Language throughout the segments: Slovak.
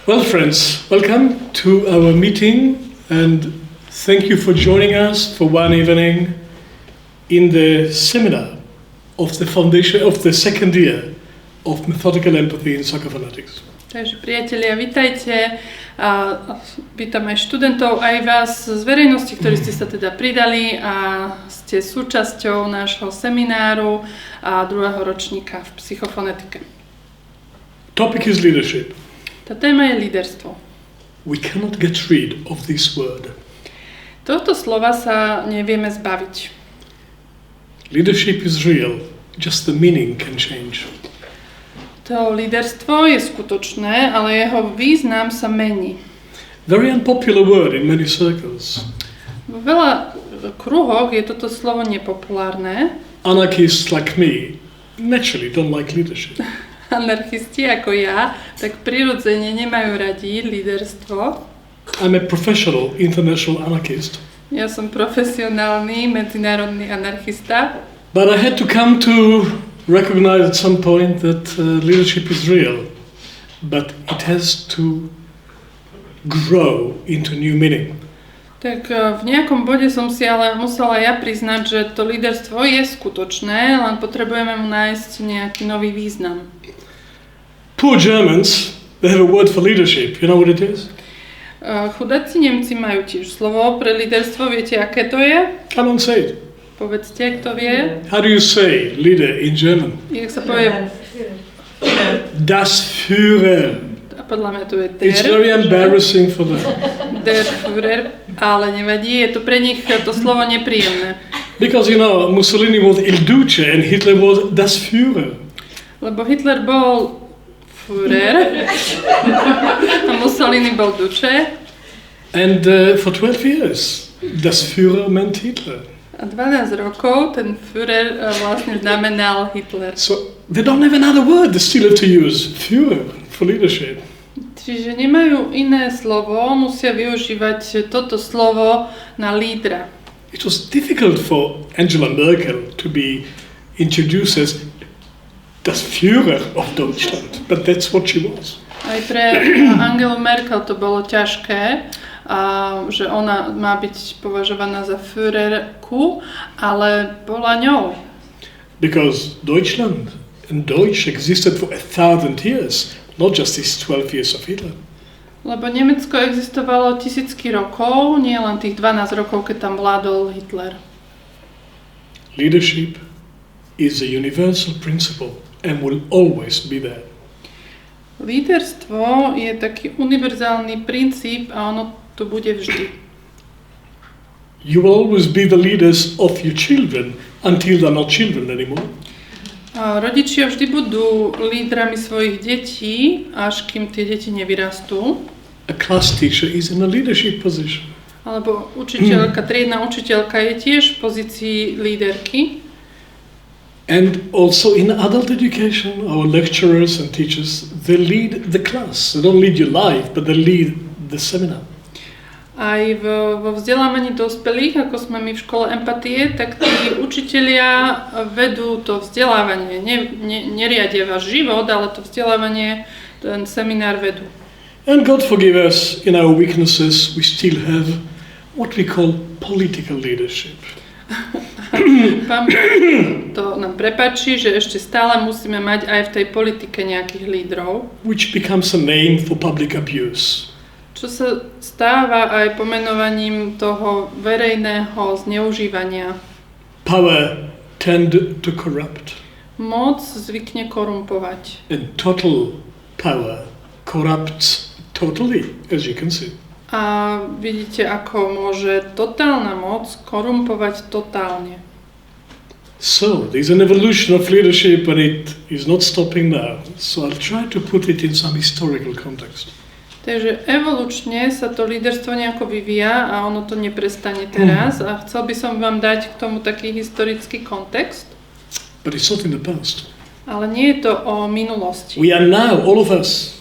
Well, friends, welcome to our meeting and thank you for joining us for one evening in the seminar of the foundation of the second year of methodical empathy in psychophonetics. Takže priatelia, vitajte. Vítam aj študentov, aj vás z verejnosti, ktorí ste sa teda pridali a ste súčasťou nášho semináru a druhého ročníka v psychofonetike. Topic is leadership. Tá téma je líderstvo. We cannot get rid of this word. Tohto slova sa nevieme zbaviť. Leadership is real, just the meaning can change. To líderstvo je skutočné, ale jeho význam sa mení. Very unpopular word in many circles. Vo veľa kruhoch je toto slovo nepopulárne. Anarchists like me naturally don't like leadership. Anarchisti ako ja, tak prirodzene nemajú radi líderstvo. I'm a professional international anarchist. Ja som profesionálny medzinárodný anarchista. But I had to come to recognize at some point that leadership is real, but it has to grow into new meaning. Tak v nejakom bode som si ale musela ja priznať, že to líderstvo je skutočné, len potrebujeme mu nájsť nejaký nový význam. Poor Germans, they have a word for leadership. You know what it is? Chudáci Nemci majú tiež slovo pre líderstvo. Viete, aké to je? Come on, say it. Povedzte, kto vie. How do you say leader in German? Jak sa povie? Das Führer. A podľa mňa to je der. It's very embarrassing for them. Der Führer, ale nevadí, je to pre nich to slovo nepríjemné. Because, you know, Mussolini was Il Duce and Hitler was Das Führer. Lebo Hitler bol Führer a Mussolini bol Duce. And for 12 years, Das Führer meant Hitler. A 12 rokov ten Führer vlastne znamenal Hitler. So they don't have another word, they still have to use Führer for leadership. Čiže nemajú iné slovo, musia využívať toto slovo na lídra. It was difficult for Angela Merkel to be introduced as Das Führer of Deutschland, but that's what she was. Aj pre Angelu Merkel to bolo ťažké, že ona má byť považovaná za Führerku, ale bola ňou. Because Deutschland and Deutsch existed for 1,000 years, not just these 12 years of Hitler. Lebo Nemecko existovalo tisícky rokov, nie len tých 12 rokov, keď tam vládol Hitler. Leadership is a universal principle and will always be there. Líderstvo je taký univerzálny princíp a ono tu bude vždy. You will always be the leaders of your children until they're not children anymore. A rodičia vždy budú lídrami svojich detí, až kým tie deti nevyrastú. A class teacher is in a leadership position. Alebo učiteľka, triedna učiteľka je tiež v pozícii líderky. And also in adult education, our lecturers and teachers, they lead the class. They don't lead your life, but they lead the seminar. Aj vo vzdelávaní dospelých, ako sme my v škole empatie, tak tí učitelia vedú to vzdelávanie. Neriadia váš život, ale to vzdelávanie, ten seminár vedú. And God forgive us, in our weaknesses, we still have what we call political leadership. Pán to nám prepáči, že ešte stále musíme mať aj v tej politike nejakých lídrov. Which becomes a name for public abuse. Čo sa stáva aj pomenovaním toho verejného zneužívania. Power tend to corrupt. Moc zvykne korumpovať. And total power corrupts totally, as you can see. A vidíte, ako môže totálna moc korumpovať totálne. So, there's an evolution of leadership and it is not stopping now. So I'll try to put it in some historical context. Takže evolučne sa to líderstvo nejako vyvíja a ono to neprestane teraz a chcel by som vám dať k tomu taký historický kontext. But it's not in the past. Ale nie je to o minulosti. We are now, all of us,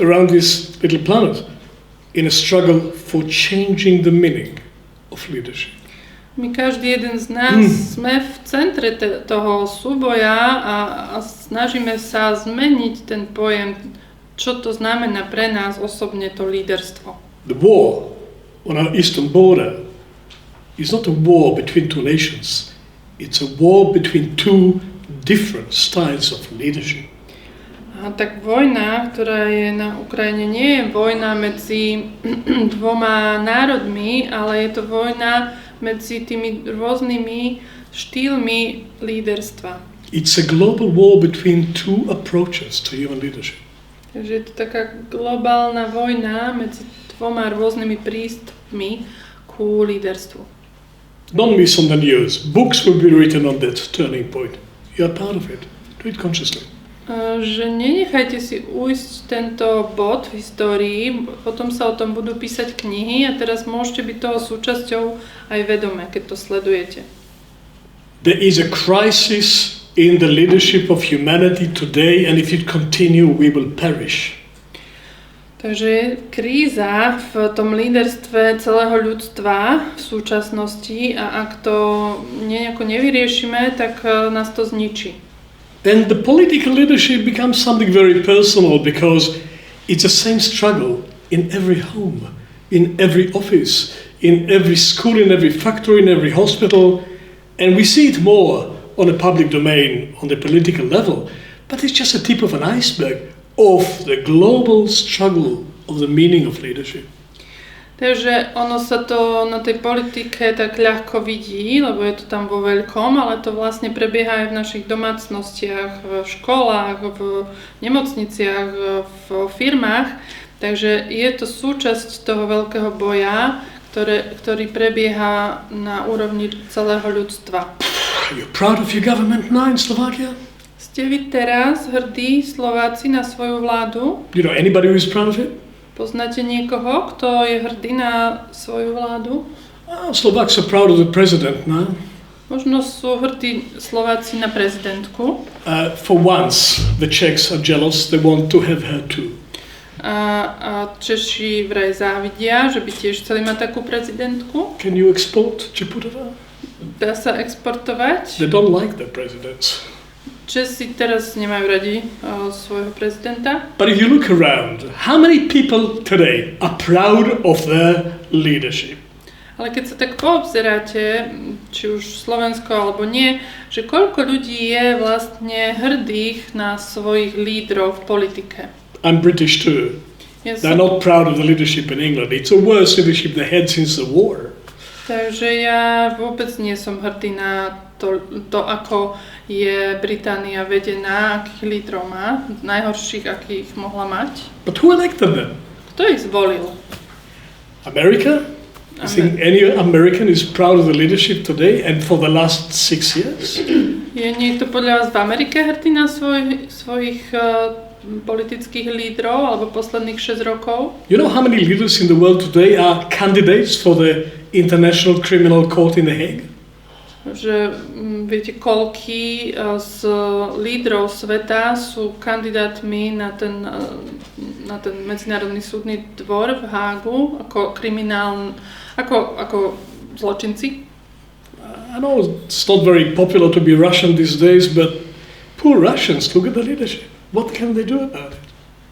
around this little planet, in a struggle for changing the meaning of leadership. My každý jeden z nás sme v centre toho súboja a snažíme sa zmeniť ten pojem čo to znamená pre nás osobne to líderstvo. The war on our eastern border is not a war between two nations. It's a war between two different styles of leadership. A tak vojna, ktorá je na Ukrajine, nie je vojna medzi dvoma národmi, ale je to vojna medzi tými rôznymi štýlmi líderstva. It's a global war between two approaches to human leadership. Takže je to taká globálna vojna medzi dvoma rôznymi prístupmi ku líderstvu. Don't miss on the news. Books will be written on that turning point. You are part of it. Do it consciously. Že nenechajte si ujsť tento bod v histórii, potom sa o tom budú písať knihy a teraz môžete byť toho súčasťou aj vedome, keď to sledujete. There is a crisis in the leadership of humanity today, and if it continue, we will perish. Takže je kríza v tom líderstve celého ľudstva v súčasnosti a ak to nejako nevyriešime, tak nás to zničí. And the political leadership becomes something very personal because it's the same struggle in every home, in every office, in every school, in every factory, in every hospital. And we see it more on a public domain, on the political level. But it's just a tip of an iceberg of the global struggle of the meaning of leadership. Takže ono sa to na tej politike tak ľahko vidí, lebo je to tam vo veľkom, ale to vlastne prebieha aj v našich domácnostiach, v školách, v nemocniciach, v firmách. Takže je to súčasť toho veľkého boja, ktorý prebieha na úrovni celého ľudstva. Are you proud of your government now in Slovakia? Ste vy teraz hrdí Slováci na svoju vládu? You know anybody who is proud of it? Poznáte niekoho, kto je hrdý na svoju vládu? Slovaks are proud of the president now. Možno sú hrdí Slováci na prezidentku. For once, the Czechs are jealous. They want to have her too. A Češi vraj závidia, že by tiež chceli mať takú prezidentku. Can you export Čeputova? Dá sa exportovať. They don't like their presidents. Česi teraz nemajú radi svojho prezidenta. But if you look around, how many people today are proud of their leadership? Ale keď sa tak poobzeráte, či už Slovensko alebo nie, že koľko ľudí je vlastne hrdých na svojich lídrov v politike. I'm British too. They're not proud of the leadership in England. It's the worst leadership they had since the war. Takže ja vôbec nie som hrdý na to ako je Británia vedená, akých lídrov má, najhorších, akých mohla mať. But who elected them? Kto ich zvolil? America? I think any American is proud of the leadership today and for the last 6 years. Je niekto podľa vás v Amerike hrdý na svojich politických lídrov alebo posledných 6 rokov? You know how many leaders in the world today are candidates for the International Criminal Court in The Hague? Že viete, koľký z lídrov sveta sú kandidátmi na ten medzinárodný súdny dvor v Hágu ako ako zločinci? I know it's not very popular to be Russian these days, but poor Russians, look at the leadership. What can they do about it?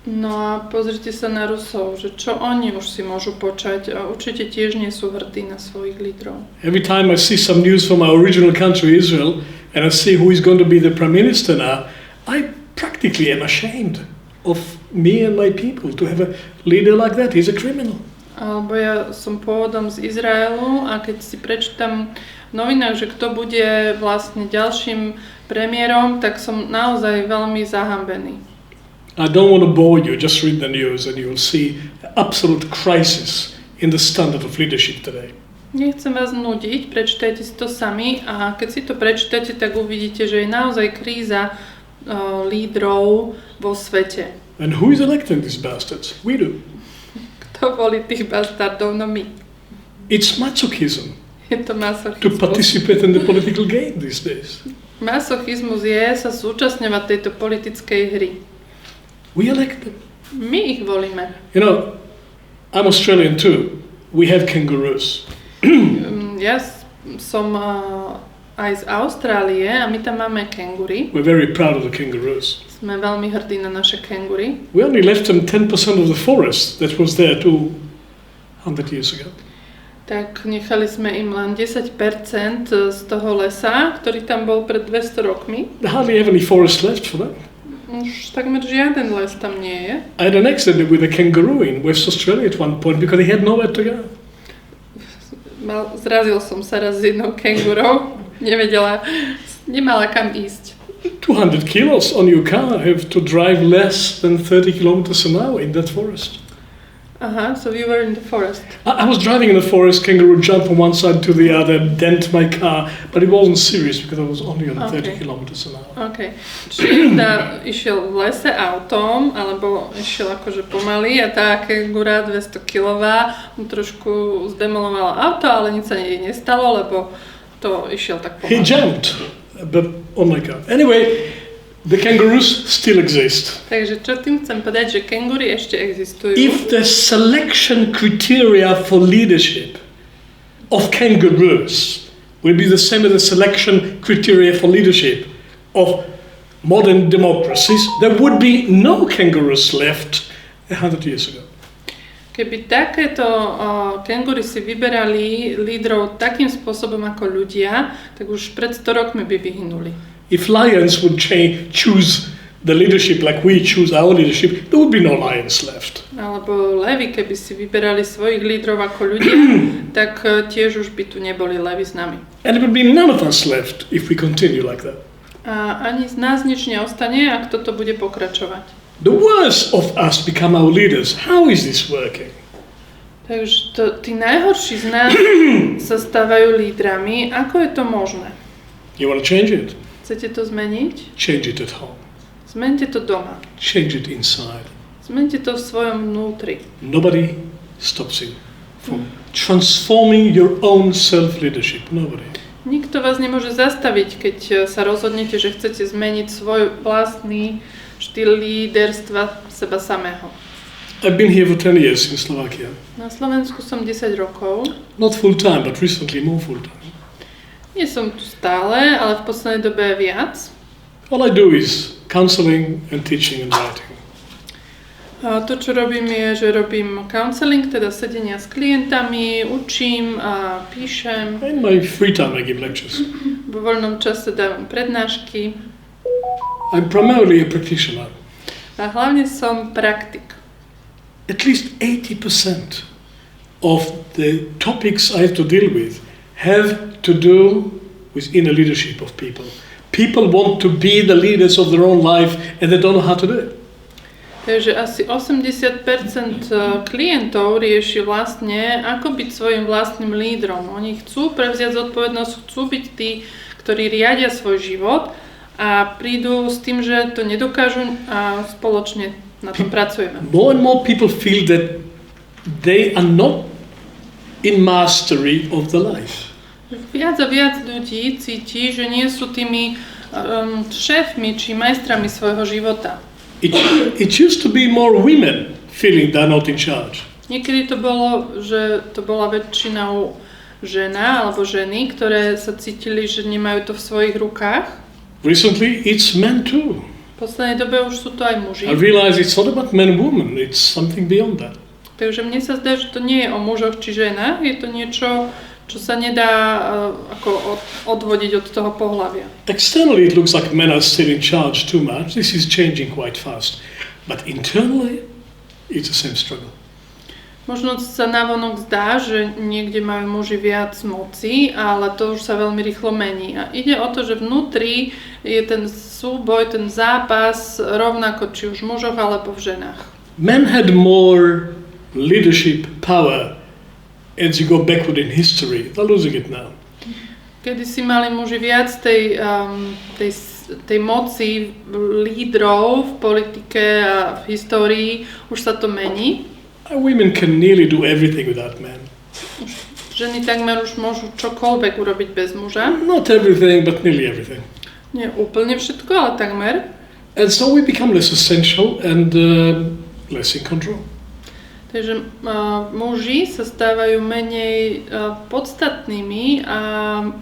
No a pozrite sa na Rusov, že čo oni už si môžu počať a určite tiež nie sú hrdí na svojich lídrov. Every time I see some news from our original country, Israel, and I see who is going to be the prime minister now, I practically am ashamed of me and my people to have a leader like that. He's a criminal. Alebo ja som pôvodom z Izraelu a keď si prečítam v novinách, že kto bude vlastne ďalším premiérom, tak som naozaj veľmi zahambený. I don't want to bore you, just read the news and you will see the absolute crisis in the standard of leadership today. Nechcem vás nudiť, prečítajte si to sami a keď si to prečítate, tak uvidíte, že je naozaj kríza lídrov vo svete. And who is electing these bastards? We do. Kto volí tých bastardov? No my. It's masochism. Je to masochizmus. To participate in the political game these days. Masochizmus je sa zúčastňovať tejto politickej hry. We elect them. My ich volíme. You know, I'm Australian too. We have kangaroos. Ja som aj z Austrálie a my tam máme kengury. We're very proud of the kangaroos. Sme veľmi hrdí na naše kengury. We only left them 10% of the forest that was there 200 years ago. Tak nechali sme im len 10% z toho lesa, ktorý tam bol pred 200 rokmi. They hardly have any forest left for them. Už takmer žiaden les tam nie je. I had an accident with a kangaroo in West Australia at one point because he had nowhere to go. Zrazil som sa raz s jednou kengurou, nemala kam ísť. 200 kilos on your car have to drive less than 30 kilometers an hour in that forest. Aha, so you were in the forest. I was driving in the forest, kangaroo jumped from one side to the other, dent my car, but it wasn't serious because I was only on 30 kilometers an hour. Okay. Čiže išiel v lese autom, alebo išiel akože pomaly a tá kengura 200-kilová mu trošku zdemolovala auto, ale nič sa jej nestalo, lebo to išiel tak pomaly. He jumped, but on my car. Anyway, the kangaroos still exist. Takže čo tým chcem povedať, že kengury ešte existujú. If the selection criteria for leadership of kangaroos will be the same as the selection criteria for leadership of modern democracies, there would be no kangaroos left 100 years ago. Keby takéto kengury si vyberali lídrov takým spôsobom ako ľudia, tak už pred 100 rokmi by vyhynuli. If lions would choose the leadership like we choose our leadership, there would be no lions left. Alebo levy, keby si vyberali svojich lídrov ako ľudia, tak tiež už by tu neboli levy s nami. And there would be none of us left if we continue like that. A ani z nás nič neostane, ak toto bude pokračovať. The worst of us become our leaders. How is this working? Takže tí najhorší z nás sa stávajú lídrami. Ako je to možné? You want to change it? Chcete to zmeniť? Change it at home. Zmente to doma. Change it inside. Zmente to v svojom vnútri. Nobody stops you from transforming your own self-leadership. Nobody. Nikto vás nemôže zastaviť, keď sa rozhodnete, že chcete zmeniť svoj vlastný štýl líderstva seba samého. I've been here for 10 years in Slovakia. Na Slovensku som 10 rokov. Not full time, but recently more full time. Nie som tu stále, ale v poslednej dobe viac. All I do is counselling and teaching and writing. A to, čo robím, je, že robím counselling, teda sedenia s klientami, učím a píšem. In my free time I give lectures. Vo voľnom čase dávam prednášky. I'm primarily a practitioner. A hlavne som praktik. At least 80% of the topics I have to deal with have to do with inner leadership of people. People want to be the leaders of their own life and they don't know how to do it. Takže asi 80% klientov rieši vlastne, ako byť svojim vlastným lídrom. Oni chcú prevziať zodpovednosť, chcú byť tí, ktorí riadia svoj život a prídu s tým, že to nedokážu a spoločne na tom pracujeme. More and more people feel that they are not in mastery of the life. Viac a viac ľudí cíti, že nie sú tými šéfmi či majstrami svojho života. It used to be more women feeling they're not in charge. Niekedy to bolo, že to bola väčšinou žena alebo ženy, ktoré sa cítili, že nemajú to v svojich rukách. Recently it's men too. V poslednej dobe už sú to aj muži. I realize it's not about men and women, it's something beyond that. Takže mne sa zdá, že to nie je o mužoch či ženách, je to niečo, čo sa nedá ako odvodiť od toho pohlavia. Externally it looks like men are still in charge too much. This is changing quite fast. But internally it's the same struggle. Možno sa navonok zdá, že niekde majú muži viac moci, ale to už sa veľmi rýchlo mení. A ide o to, že vnútri je ten súboj, ten zápas rovnako či už v mužoch alebo v ženách. Men had more leadership power. As you go backward in history, they're losing it now. Kedy si mali muži viac tej moci lídrov v politike a v histórii, už sa to mení. Women can nearly do everything without men. Ženy takmer už môžu čokoľvek urobiť bez muža. Not everything, but nearly everything. Nie úplne všetko, ale takmer. And so we become less essential and less in control. Takže muži sa stávajú menej podstatnými a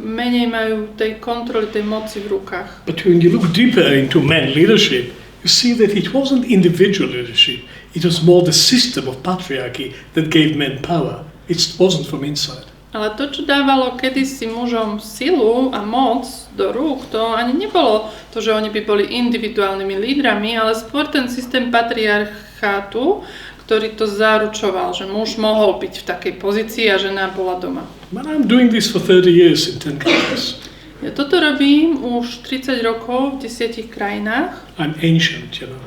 menej majú tej kontroly, tej moci v rukách. But when you look deeper into man leadership, you see that it wasn't individual leadership. It was more the system of patriarchy that gave men power. It wasn't from inside. Ale to, čo dávalo kedysi mužom silu a moc do rúk, to ani nebolo to, že oni by boli individuálnymi lídrami, ale skôr ten systém patriarchátu, ktorý to zaručoval, že muž mohol byť v takej pozícii a žena bola doma. But I'm doing this for 30 years in 10 countries. Ja toto robím už 30 rokov v 10 krajinách. I'm ancient, you know.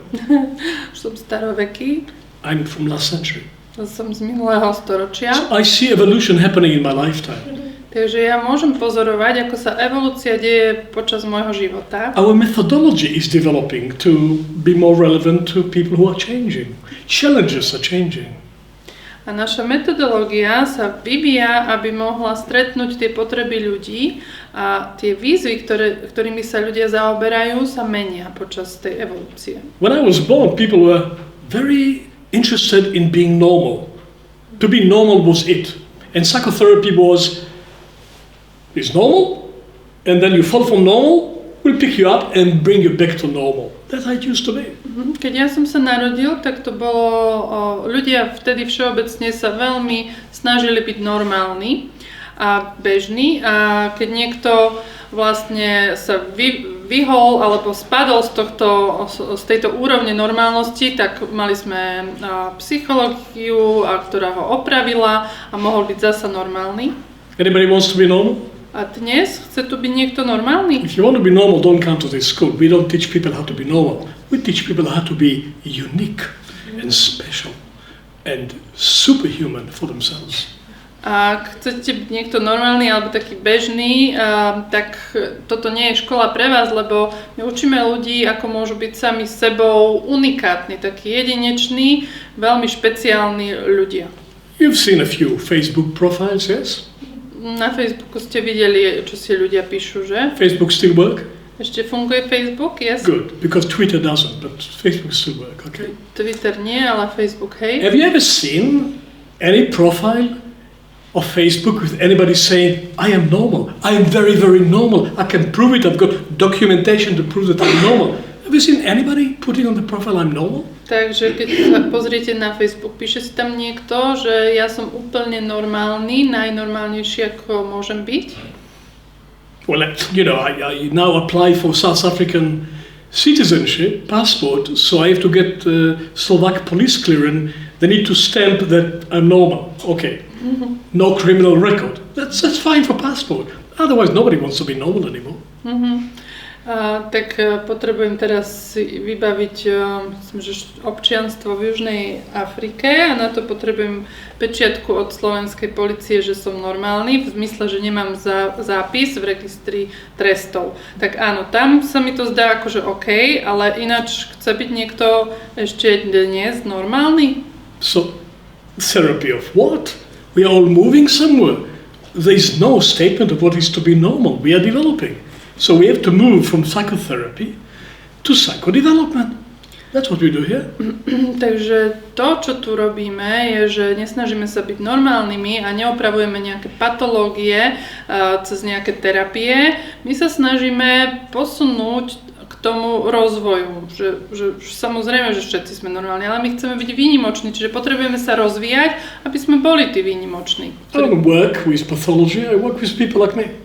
Už som staroveký. I'm from last century. Som z minulého storočia. So I see evolution happening in my lifetime. Takže ja môžem pozorovať, ako sa evolúcia deje počas môjho života. Our methodology is developing to be more relevant to people who are changing. Challenges are changing. A naša metodológia sa vyvíja, aby mohla stretnúť tie potreby ľudí a tie výzvy, ktorými sa ľudia zaoberajú, sa menia počas tej evolúcie. When I was born, people were very interested in being normal. To be normal was it. And psychotherapy is normal, and then you fall from normal, we'll pick you up and bring you back to normal. That's how it used to be. Keď ja som sa narodil, tak to bolo, ľudia vtedy všeobecne sa veľmi snažili byť normálni a bežní, a keď niekto vlastne sa vyhol alebo spadol z tejto úrovne normálnosti, tak mali sme psychológiu, ktorá ho opravila a mohol byť zasa normálny. Anybody wants to be normal? A dnes chce tu byť niekto normálny? If you want to be normal, don't come to this school. We don't teach people how to be normal. We teach people how to be unique and special and superhuman for themselves. A ak chcete byť niekto normálny alebo taký bežný, tak toto nie je škola pre vás, lebo my učíme ľudí, ako môžu byť sami sebou unikátni, takí jedineční, veľmi špeciálni ľudia. You've seen a few Facebook profiles, yes? Na Facebooku ste videli, čo si ľudia píšu, že? Facebook still work? Ešte funguje Facebook, yes? Good, because Twitter doesn't, but Facebook still work, okay? Twitter nie, ale Facebook, hej. Have you ever seen any profile of Facebook with anybody saying, I am normal, I am very, very normal, I can prove it, I've got documentation to prove that I'm normal. Have you seen anybody putting on the profile, I'm normal? Takže keď sa pozriete na Facebook, píše si tam niekto, že ja som úplne normálny, najnormálnejší, ako môžem byť? Well, you know, I now apply for South African citizenship, passport, so I have to get Slovak police clearance. They need to stamp that I'm normal. Okay. Mm-hmm. No criminal record. That's fine for passport. Otherwise, nobody wants to be normal anymore. Mm-hmm. Tak potrebujem teraz si vybaviť občianstvo v Južnej Afrike a na to potrebujem pečiatku od slovenskej polície, že som normálny, v zmysle, že nemám zápis v registri trestov. Tak áno, tam sa mi to zdá akože OK, ale ináč chce byť niekto ešte dnes normálny? So, therapy of what? We are all moving somewhere. There is no statement of what is to be normal. We are developing. So we have to move from psychotherapy to psychodevelopment. That's what we do here. Takže to, čo tu robíme, je, že nesnažíme sa byť normálnymi a neopravujeme nejaké patológie cez nejaké terapie. My sa snažíme posunúť k tomu rozvoju. Že samozrejme, že všetci sme normálni, ale my chceme byť výnimoční, čiže potrebujeme sa rozvíjať, aby sme boli tí výnimoční. I don't work with pathology, I work with people like me.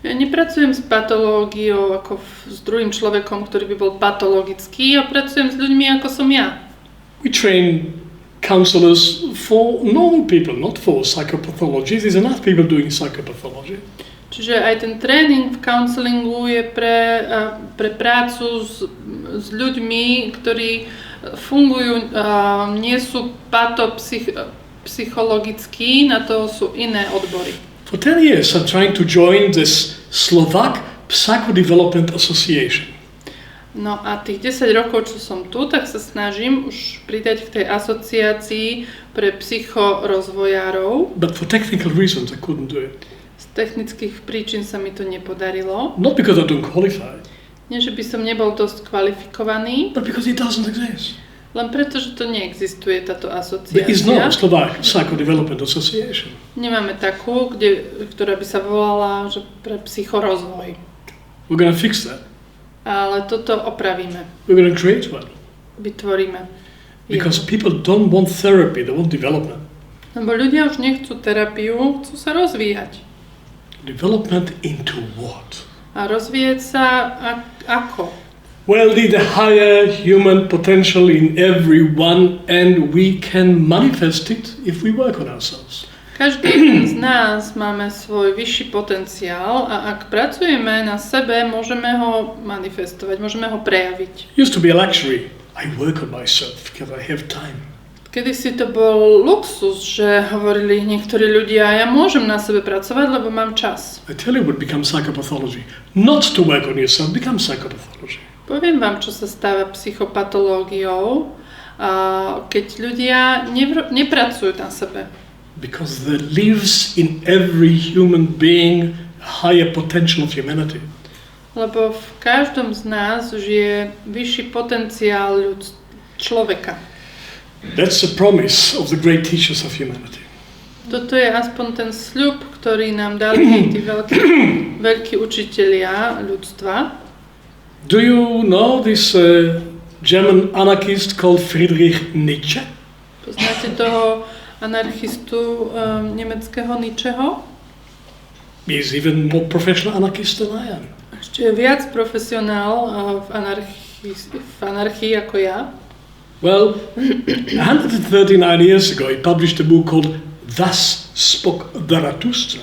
Ja nepracujem s patológiou ako s druhým človekom, ktorý by bol patologický, a pracujem s ľuďmi ako som ja. We train counselors for normal people, not for psychopathology. There's enough people doing psychopathology. Čiže aj ten tréning v counselingu je pre prácu s ľuďmi, ktorí fungujú, nie sú patopsychologickí, na to sú iné odbory. For 10 years I'm trying to join this Slovak Psychodevelopment Association. No a tých 10 rokov, čo som tu, tak sa snažím už pridať k tej asociácii pre psychorozvojárov. But for technical reasons I couldn't do it. Z technických príčin sa mi to nepodarilo. Not because I don't qualify. Nie, že by som nebol dosť kvalifikovaný. But because it doesn't exist. Len preto, že to neexistuje, táto There is no asociácia. Slovak Psychodevelopment Association. Nemáme takú, ktorá by sa volala že pre psychorozvoj. We're going to fix that. Ale toto opravíme. We're going to create one. Vytvoríme. Because people don't want therapy, they want development. Lebo ľudia už nechcú terapiu, chcú sa rozvíjať. Development into what? A rozvíjať sa ako? Well, the higher human potential in everyone, and we can manifest it if we work on ourselves. Každý jeden z nás máme svoj vyšší potenciál a ak pracujeme na sebe, môžeme ho manifestovať, môžeme ho prejaviť. Used to be a luxury. I work on myself because I have time. Kedysi to bol luxus, že hovorili niektorí ľudia, ja môžem na sebe pracovať, lebo mám čas. I tell you what becomes psychopathology. Not to work on yourself becomes psychopathology. Poviem vám, čo sa stáva psychopatológiou, keď ľudia nepracujú na sebe. Because there lives in every human being a higher potential of humanity. Lebo v každom z nás žije vyšší potenciál človeka. That's the promise of the great teachers of humanity. Toto je aspoň ten sľub, ktorý nám dali tí veľkí učitelia ľudstva. Do you know this German anarchist called Friedrich Nietzsche? Poznáte toho anarchistu nemeckého Nietzscheho? He is even more professional anarchist than I am. Ešte je viac profesionál v anarchii ako ja. Well, 139 years ago he published a book called Thus Spoke Zarathustra.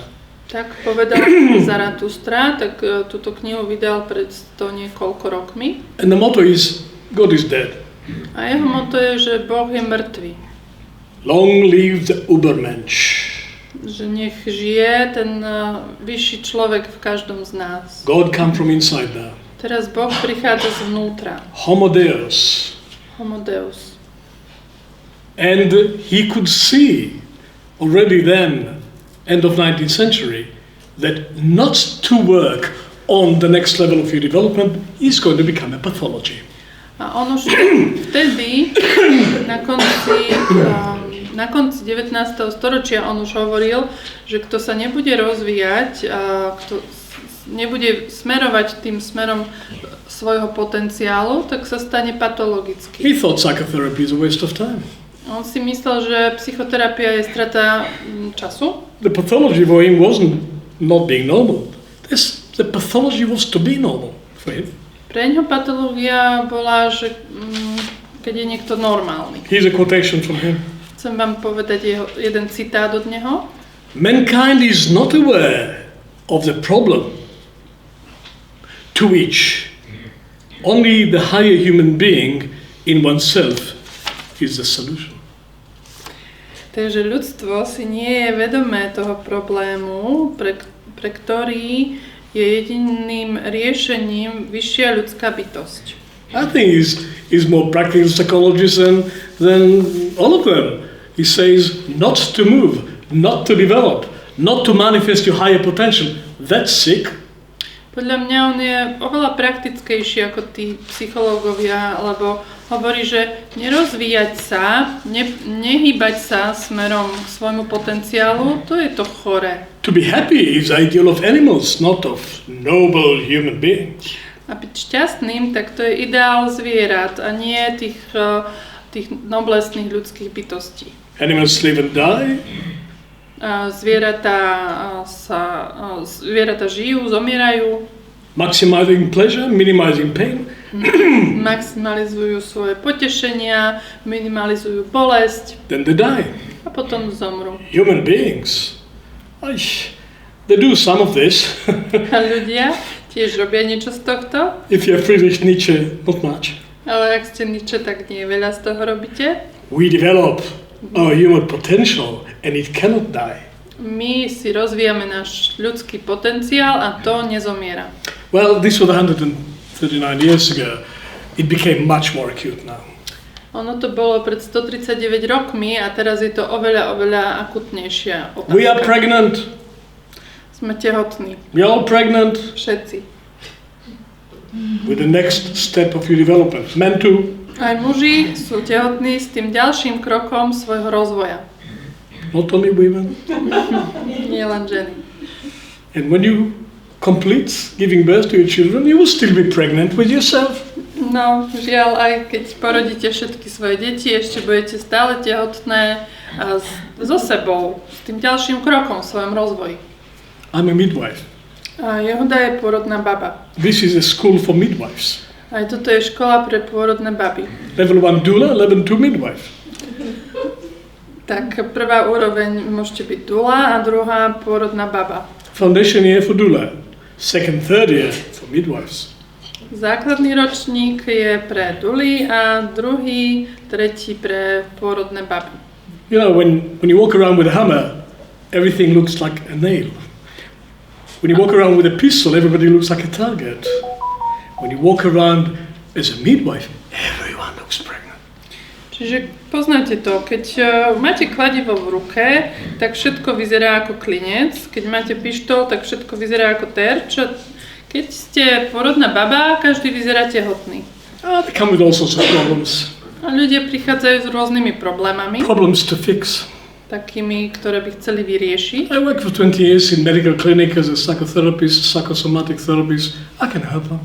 Tak povedal Zarathustra, tak túto knihu vydal pred niekoľko rokmi. And the motto is, God is dead. A jeho motto je, že Boh je mŕtvy. Long live the Übermensch. Že nech žije ten vyšší človek v každom z nás. God come from inside now. Teraz Boh prichádza zvnútra. Homo Deus. Homo Deus. And he could see already then, end of 19th century, that not to work on the next level of your development is going to become a pathology. A on už vtedy, na konci 19. storočia, on už hovoril, že kto sa nebude rozvíjať, kto nebude smerovať tým smerom svojho potenciálu, tak sa stane patologický. He thought psychotherapy is a waste of time. On si myslel, že psychoterapia je strata času. The pathology for him wasn't not being normal. The pathology was to be normal for him. Pre ňoho patológia bola, že keď je niekto normálny. Here's a quotation from him. Chcem vám povedať jeden citát od neho. Mankind is not aware of the problem to which only the higher human being in oneself is the solution. Takže ľudstvo si nie je vedomé toho problému, pre ktorý je jediným riešením vyššia ľudská bytosť. I think he's more practical psychologist than all of them. He says not to move, not to develop, not to manifest your higher potential. That's sick. Podľa mňa on je oveľa praktickejší ako tí psychológovia, lebo hovorí, že nerozvíjať sa, nehýbať sa smerom k svojmu potenciálu, to je to chore. To be happy is the ideal of animals, not of noble human beings. A byť šťastným, tak to je ideál zvierat a nie tých noblesných ľudských bytostí. Animals live and die. Zvieratá žijú, zomierajú. Maximizing pleasure, minimizing pain. Maximalizujú svoje potešenia, minimalizujú bolesť. Then they die. A potom zomrú. Human beings, they do some of this. A ľudia tiež robia niečo z tohto. If you're Friedrich Nietzsche, not much. Ale ak ste Nietzsche, tak nie veľa z toho robíte. We develop our human potential and it cannot die. My si rozvíjame náš ľudský potenciál a to nezomiera. Well, this was 139 years ago. It became much more acute now. Ono to bolo pred 139 rokmi a teraz je to oveľa akutnejšia otázka. We are pregnant. Sme tehotní. We are all pregnant. Všetci. With the next step of your development. Men too. Aj muži sú tehotní s tým ďalším krokom svojho rozvoja. Not only women. Nie len ženy. And when you complete giving birth to your children, you will still be pregnant with yourself. No, žiaľ, aj keď porodíte všetky svoje deti, ešte budete stále tehotné so sebou, s tým ďalším krokom v svojom rozvoji. I'm a midwife. A Jehuda je pôrodná baba. This is a school for midwives. Aj toto je škola pre pôrodné baby. Level 1 doula, level 2 midwife. Tak prvá úroveň môžete byť dula a druhá pôrodná baba. Foundation year for doula. Second, third year for midwives. Základný ročník je pre duly a druhý, tretí pre pôrodné baby. You know, when you walk around with a hammer, everything looks like a nail. When you walk around with a pistol, everybody looks like a target. When you walk around as a midwife, everyone looks pregnant. Čiže poznáte to, keď máte kladivo v ruke, tak všetko vyzerá ako klinec, keď máte pištol, tak všetko vyzerá ako terč. Keď ste pôrodná baba, každý vyzerá tehotný. They come with all sorts of problems. A ľudia prichádzajú s rôznymi problémami. Problems to fix. Takými, ktoré by chceli vyriešiť. I worked for 20 years in medical clinic as a psychotherapist, psychosomatic therapist. I can help them.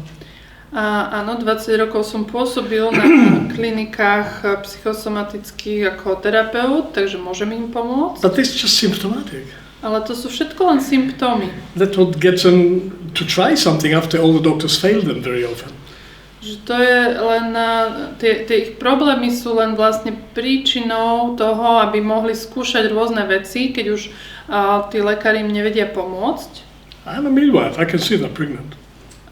A áno, 20 rokov som pôsobil na klinikách psychosomatických ako terapeut, takže môžem im pomôcť. But this is just symptomatic. Ale to sú všetko len symptómy. That's what gets them to try something after all the doctors fail them very often. Že to je len, tie ich problémy sú len vlastne príčinou toho, aby mohli skúšať rôzne veci, keď už tí lekári im nevedia pomôcť. I'm a midwife, I can see they're pregnant.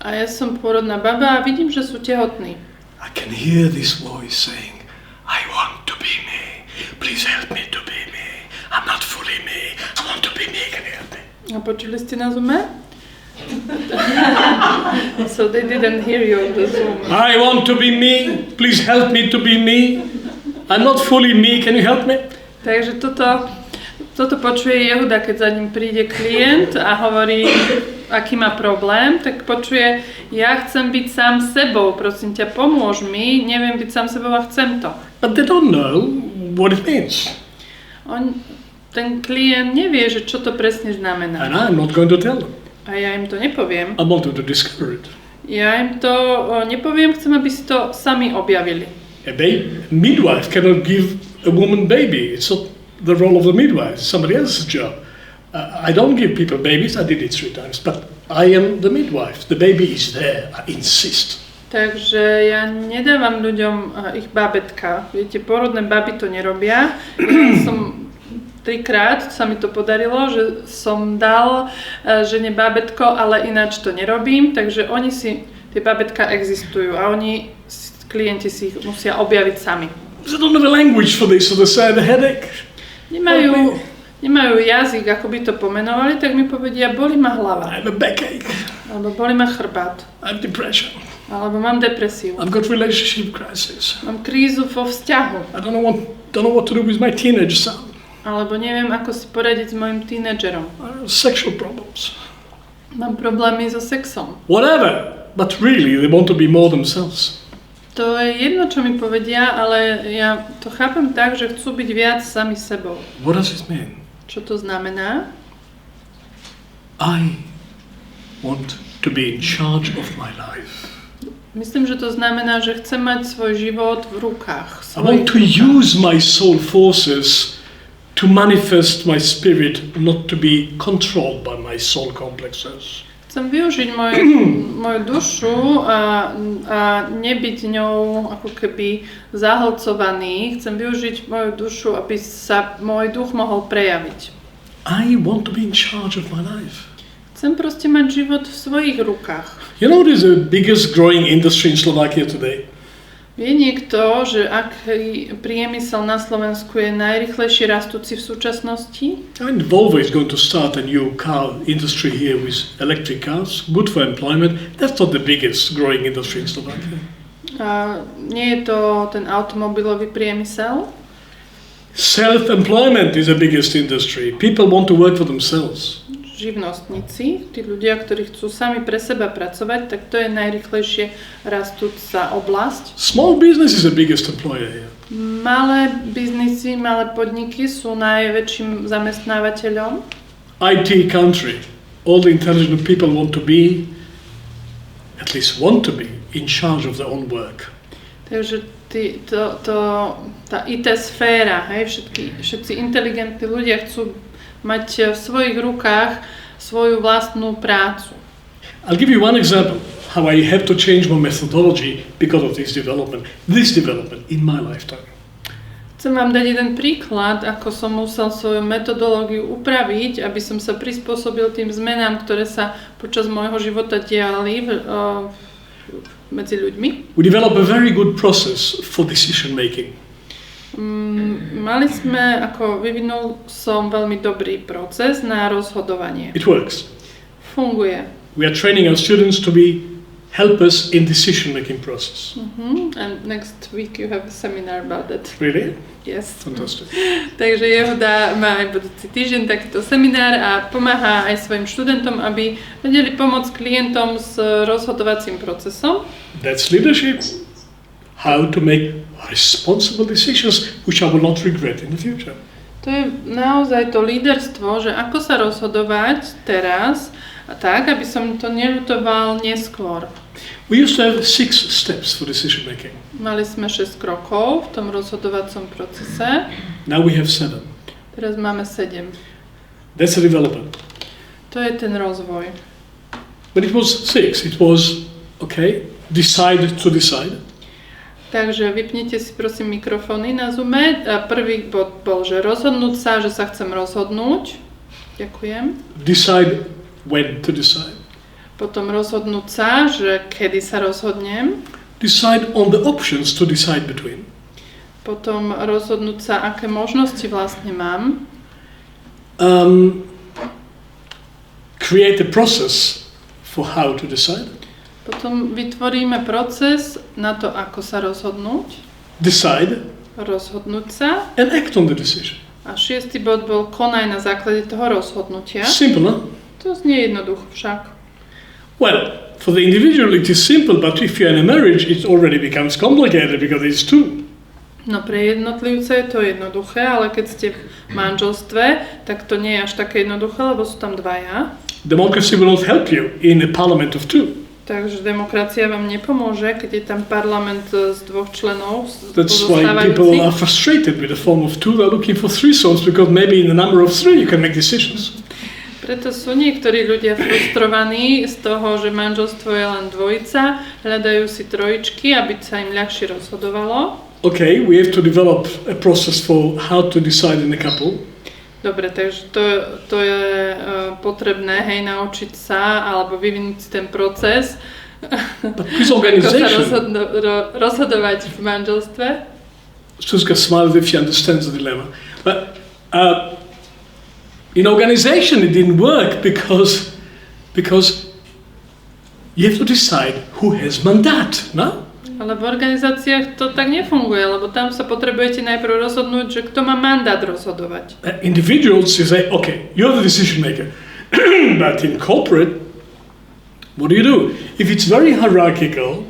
A ja som pôrodná baba a vidím, že sú tehotní. I can hear this voice saying, I want to be me, please help me to be me. I'm not fully me, I want to be me, can you help me? A počuli ste na Zoome? So they didn't hear you on the Zoom. I want to be me, please help me to be me. I'm not fully me, can you help me? Takže toto počuje Jehuda, keď za ním príde klient a hovorí, aký má problém, tak počuje, ja chcem byť sám sebou, prosím ťa, pomôž mi, neviem byť sám sebou a chcem to. But they don't know what it means. Ten klient nevie, že čo to presne znamená. And I'm not going to tell them. A ja im to nepoviem. I want them to discover it. Ja im to nepoviem, chcem, aby si to sami objavili. A midwife cannot give a woman baby. It's not the role of the midwife. It's somebody else's job. I don't give people babies. I did it 3 times. But I am the midwife. The baby is there. I insist. Takže ja nedávam ľuďom ich bábätka. Viete, pôrodné baby to nerobia. Ja som 3-krát sa mi to podarilo, že som dal žene bábätko, ale ináč to nerobím. Takže oni si, tie bábätka existujú a klienti si ich musia objaviť sami. They don't have a language for this, so they say I have a headache. Nemajú jazyk, ako by to pomenovali, tak mi povedia, boli ma hlava. I have a backache. Alebo boli ma chrbát. I have depression. Alebo mám depresiu. I've got relationship crisis. Mám krízu vo vzťahu. I don't know what to do with my teenage son. Alebo neviem, ako si poradiť s mojim tínedžerom. I have sexual problems. Mám problémy so sexom. Whatever, but really they want to be more themselves. To je jedno, čo mi povedia, ale ja to chápem tak, že chcú byť viac sami sebou. What does it mean? Čo to znamená? I want to be in charge of my life. Myslím, že to znamená, že chcem mať svoj život v rukách. I want to use my soul forces to manifest my spirit, not to be controlled by my soul complexes. Chcem využiť moju dušu a nebyť ňou ako keby zahlcovaný. Chcem využiť moju dušu, aby sa môj duch mohol prejaviť. I want to be in charge of my life. Chcem proste mať život v svojich rukách. You know what is the biggest growing industry in Slovakia today? Vie niekto, že aký priemysel na Slovensku je najrýchlejšie rastúci v súčasnosti? And Volvo is going to start a new car industry here with electric cars, good for employment. That's not the biggest growing industry in Slovakia. Nie je to ten automobilový priemysel? Self-employment is the biggest industry. People want to work for themselves. živnostníci, tí ľudia, ktorí chcú sami pre seba pracovať, tak to je najrýchlejšie rastúca oblasť. Small business is the biggest employer here. Malé biznisy, malé podniky sú najväčším zamestnávateľom. IT country. All the intelligent people want to be, at least want to be, in charge of their own work. Takže tá IT sféra, hej, všetci inteligentní ľudia chcú mať v svojich rukách svoju vlastnú prácu. I'll give you one example how I have to change my methodology because of this development in my lifetime. Chcem vám dať jeden príklad, ako som musel svoju metodológiu upraviť, aby som sa prispôsobil tým zmenám, ktoré sa počas môjho života diali medzi ľuďmi. We develop a very good process for decision making. Vyvinul som veľmi dobrý proces na rozhodovanie. It works. Funguje. We are training our students to be helpers in decision making process. And next week you have a seminar about that. Really? Yes. Fantastic. Takže Jehuda má aj budúci týždeň takýto seminár a pomáha aj svojim študentom, aby vedeli pomôcť klientom s rozhodovacím procesom. That's leadership. How to make responsible decisions which I will not regret in the future. To je naozaj to líderstvo, že ako sa rozhodovať teraz a tak, aby som to neľutoval neskôr. We used to have 6 steps for decision making. Mali sme 6 krokov v tom rozhodovacom procese. Now we have 7. Teraz máme 7. That's the development. To je ten rozvoj. When it was 6, it was, okay, decide to decide. Takže vypnite si prosím mikrofóny na Zoome. Prvý bod bol, že rozhodnúť sa, že sa chcem rozhodnúť. Ďakujem. Decide when to decide. Potom rozhodnúť sa, že kedy sa rozhodnem. Decide on the options to decide between. Potom rozhodnúť sa, aké možnosti vlastne mám. Create a process for how to decide. Potom vytvoríme proces na to, ako sa rozhodnúť. Decide. Rozhodnúť sa. And act on the decision. A 6. bod bol konaj na základe toho rozhodnutia. Simple, no? To znie jednoducho však. Well, for the individual it is simple, but if you're in a marriage it already becomes complicated because it's two. No pre jednotlivca je to jednoduché, ale keď ste v manželstve, tak to nie je až také jednoduché, lebo sú tam dvaja. Democracy will not help you in a parliament of two. Takže demokracia vám nepomôže, keď je tam parlament z 2 členov. That's why people are frustrated with the form of two. They're looking for three souls because maybe in the number of 3 you can make decisions. Preto sú niektorí ľudia frustrovaní z toho, že manželstvo je len dvojica, hľadajú si trojičky, aby sa im ľahšie rozhodovalo. Okay, we have to develop a process for how to decide in a couple. Dobre, takže to je potrebné, hej, naučiť sa, alebo vyvinúť si ten proces, ako sa rozhodovať v manželstve. Suska smiles if she understands the dilemma. But in organization it didn't work because you have to decide who has mandat, no? Ale v organizáciách to tak nefunguje, lebo tam sa potrebujete najprv rozhodnúť, že kto má mandát rozhodovať. Individuals, you say, okay, you're the decision maker. But in corporate, what do? If it's very hierarchical,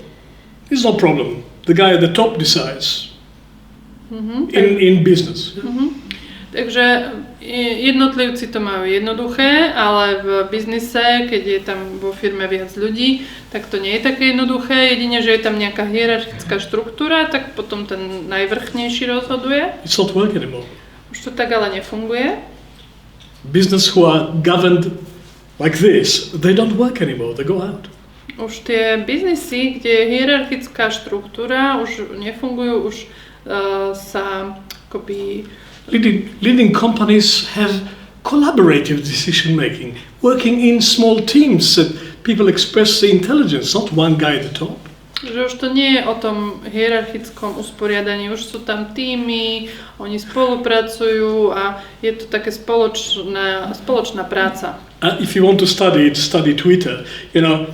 it's no problem. The guy at the top decides. In business. Takže jednotlivci to majú jednoduché, ale v biznise, keď je tam vo firme viac ľudí, tak to nie je také jednoduché. Jedine, že je tam nejaká hierarchická štruktúra, tak potom ten najvrchnejší rozhoduje. It's not work anymore. Už to tak ale nefunguje. Business who are governed like this, they don't work anymore, they go out. Už tie biznisy, kde je hierarchická štruktúra, už nefungujú, už sa akoby... Leading companies have collaborative decision making, working in small teams that people express the intelligence, not one guy at the top. Že už to nie je o tom hierarchickom usporiadaní, už sú tam týmy, oni spolupracujú a je to také spoločná práca. If you want to study it, study Twitter. You know,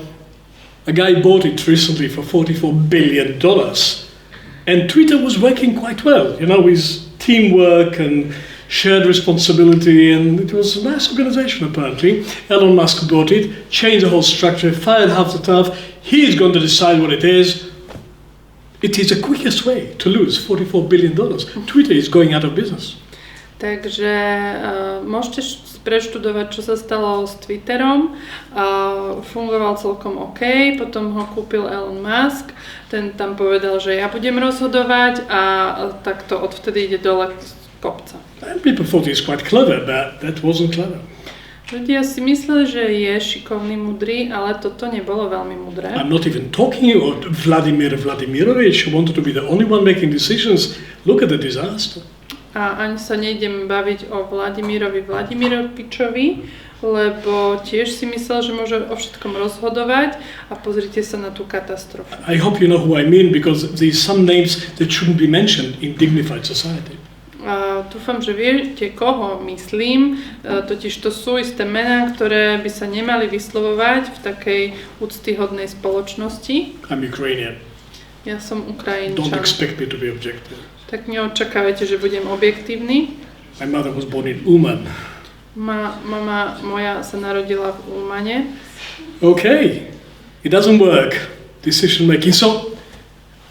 a guy bought it recently for $44 billion and Twitter was working quite well, you know, with teamwork and shared responsibility, and it was a nice organization apparently. Elon Musk bought it, changed the whole structure, fired half the staff. He's going to decide what it is. It is the quickest way to lose $44 billion. Twitter is going out of business. Takže môžete preštudovať, čo sa stalo s Twitterom. Fungoval celkom OK, potom ho kúpil Elon Musk. Ten tam povedal, že ja budem rozhodovať a takto odvtedy ide dole z kopca. And people thought he was quite clever, but that wasn't clever. Ľudia si mysleli, že je šikovný, mudrý, ale toto nebolo veľmi mudré. I'm not even talking about Vladimir Vladimirovich, who wanted to be the only one making decisions. Look at the disaster. A ani sa nejdem baviť o Vladimirovi Vladimirovičovi, lebo tiež si myslel, že môže o všetkom rozhodovať a pozrite sa na tú katastrofu. I hope you know who I mean, because there are some names that shouldn't be mentioned in dignified society. Dúfam, že viete, koho myslím, totiž to sú isté mená, ktoré by sa nemali vyslovovať v takej úctyhodnej spoločnosti. I'm Ukrainian. Ja som Ukrajinčan. Don't expect me to be objective. Tak neočakávajte, že budem objektívny. My mother was born in Uman. Mama moja sa narodila v Umane. Okay, it doesn't work, decision making. So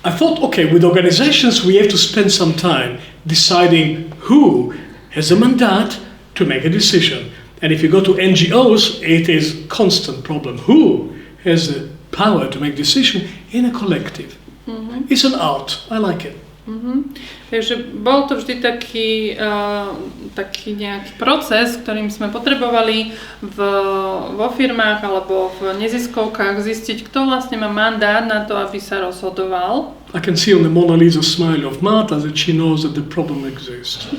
I thought, okay, with organizations we have to spend some time deciding who has a mandate to make a decision. And if you go to NGOs, it is a constant problem. Who has the power to make decision in a collective? Mm-hmm. It's an art. I like it. Mm-hmm. Takže bol to vždy taký nejaký proces, ktorým sme potrebovali vo firmách alebo v neziskovkách zistiť, kto vlastne má mandát na to, aby sa rozhodoval. I can see on the Mona Lisa smile of Marta that she knows that the problem exists.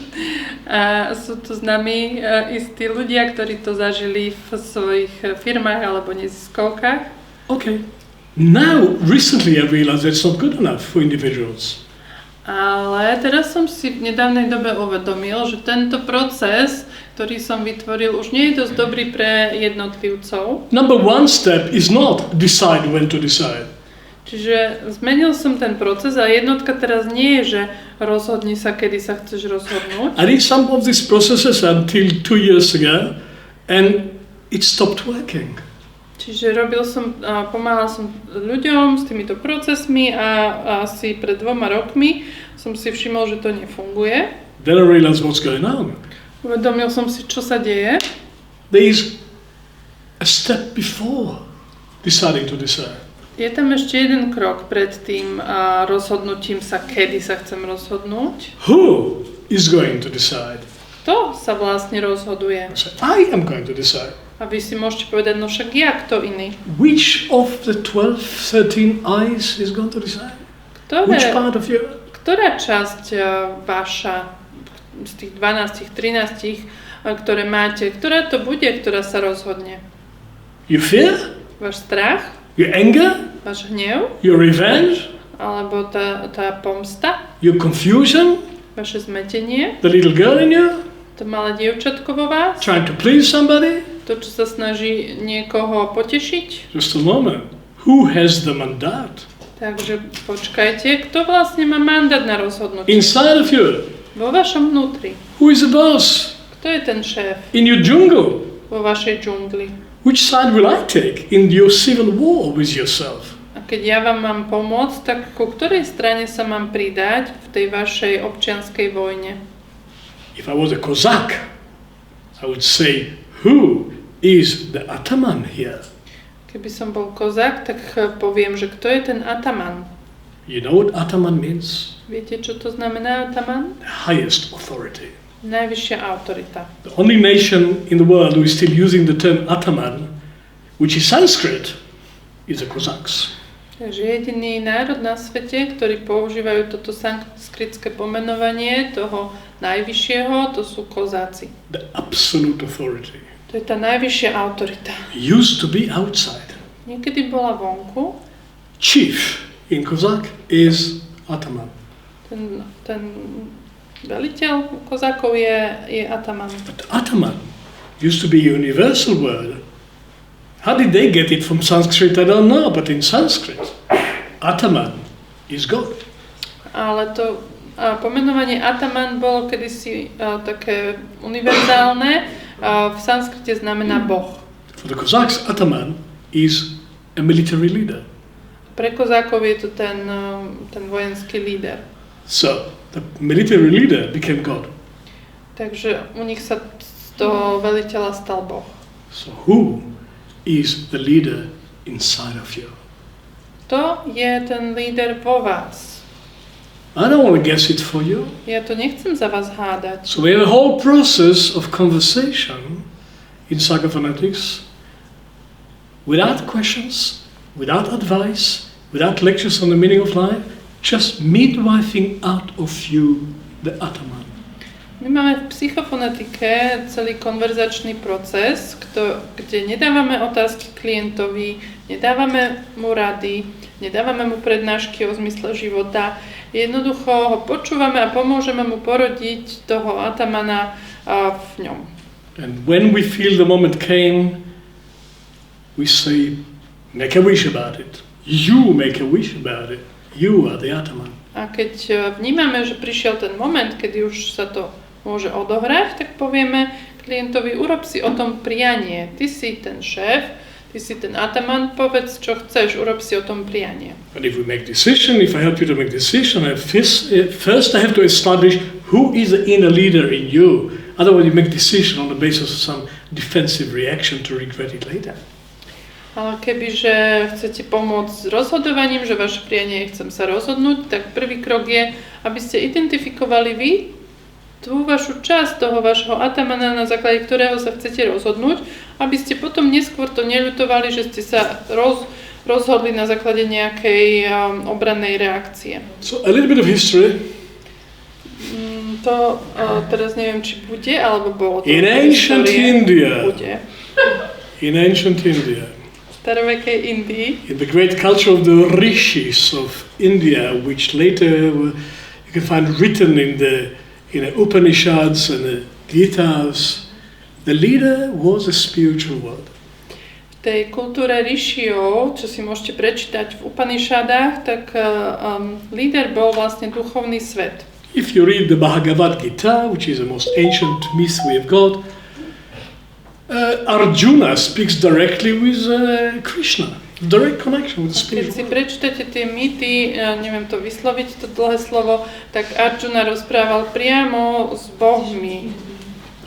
A sú to známi istí ľudia, ktorí to zažili v svojich firmách alebo neziskovkách. Okay. Now, recently I realized that's not good enough for individuals. Ale teraz som si v nedávnej dobe uvedomil, že tento proces, ktorý som vytvoril, už nie je dosť dobrý pre jednotlivcov. Number one step is not decide when to decide. Čiže zmenil som ten proces a jednotka teraz nie je, že rozhodni sa, kedy sa chceš rozhodnúť. I did some of these processes until 2 years ago and it stopped working. Čiže pomáhal som ľuďom s týmito procesmi a asi pred 2 rokmi som si všimol, že to nefunguje. Then I realized what's going on. Uvedomil som si, čo sa deje. There is a step before deciding to decide. Je tam ešte jeden krok pred tým rozhodnutím sa, kedy sa chcem rozhodnúť. Who is going to decide? Kto sa vlastne rozhoduje? I am going to decide. A vy si môžete povedať, no však ja, kto iný? Which of the 12, 13 eyes is going to decide? Which part of you? Ktorá časť vaša z tých 12, 13, ktoré máte, ktorá to bude, ktorá sa rozhodne? Your fear? Váš strach? Your anger? Váš hnev? Your revenge? Alebo tá pomsta? Your confusion? Vaše zmetenie? The little girl in you? To malé dievčatko vo vás? Trying to please somebody? To, čo sa snaží niekoho potešiť? Just a moment. Who has the mandate? Takže počkajte, kto vlastne má mandát na rozhodnutie? Inside of you. Vo vašom vnútri. Who is the boss? Kto je ten šéf? In your jungle. Vo vašej džungli. Which side will I take in your civil war with yourself? A keď ja vám mám pomôcť, tak ku ktorej strane sa mám pridať v tej vašej občianskej vojne? If I was a Cossack, I would say, who is the ataman here? Keby som bol kozák, tak poviem, že kto je ten ataman? You know what ataman means? Viete, čo to znamená ataman? The highest authority. Najvyššia autorita. The only nation in the world who is still using the term ataman, which is Sanskrit, is the Cossacks. Takže jediný národ na svete, ktorí používajú toto sanskritské pomenovanie toho najvyššieho, to sú kozáci. The absolute authority. To je tá najvyššia autorita. Used to be outside. Niekedy bola vonku. Chief in Cossack is ataman. Ten veliteľ kozákov je ataman. But ataman used to be a universal word. How did they get it from Sanskrit? I don't know, but in Sanskrit, ataman is God. Ale to pomenovanie ataman bolo kedysi také univerzálne. V sanskrite znamená boh. For the Cossacks, ataman is a military leader. Pre kozákov je to ten vojenský líder. So, the military leader became God. Takže u nich sa z toho veliteľa stal boh. So, who is the leader inside of you? To je ten líder vo vás. I don't want to guess it for you. Ja to nechcem za vás hádať. So we have a whole process of conversation in psychophonetics without questions, without advice, without lectures on the meaning of life, just midwifing out of you the ataman. My máme v psychofonetike celý konverzačný proces, kde nedávame otázky klientovi, nedávame mu rady, nedávame mu prednášky o zmysle života. Jednoducho ho počúvame a pomôžeme mu porodiť toho atamana v ňom. And when we feel the moment came, we say, make a wish about it. You make a wish about it. You are the ataman. A keď vnímame, že prišiel ten moment, kedy už sa to môže odohrať, tak povieme klientovi, urob si o tom prianie. Ty si ten šéf, ty si ten ataman, povedz, čo chceš, urob si o tom prianie. And if we make decision, if I help you to make decision, first I have to establish who is the inner leader in you. Otherwise you make decision on the basis of some defensive reaction to regret it later. Ale kebyže chcete pomôcť s rozhodovaním, že vaše prianie chcem sa rozhodnúť, tak prvý krok je, aby ste identifikovali vy tú vašu časť toho vašho atamana, na základe ktorého sa chcete rozhodnúť, aby ste potom neskôr to neľutovali, že ste sa rozhodli na základe nejakej obrannej reakcie. So a little bit of history. To teraz neviem, či bude, alebo bolo to. In ancient India. Bude. In ancient India. V starovekej Indii. In the great culture of the rishis of India, which later you can find written in the Upanishads and the Gitas, the leader was a spiritual world. V tej kultúre Rishiov, čo si môžete prečítať v Upanishadách, tak líder bol vlastne duchovný svet. If you read the Bhagavad Gita, which is the most ancient mystery of God, Arjuna speaks directly with Krishna. Direct connection with the spiritual world. Keď si prečítate tie mýty, neviem to vysloviť, to dlhé slovo, tak Arjuna rozprával priamo s bohmi.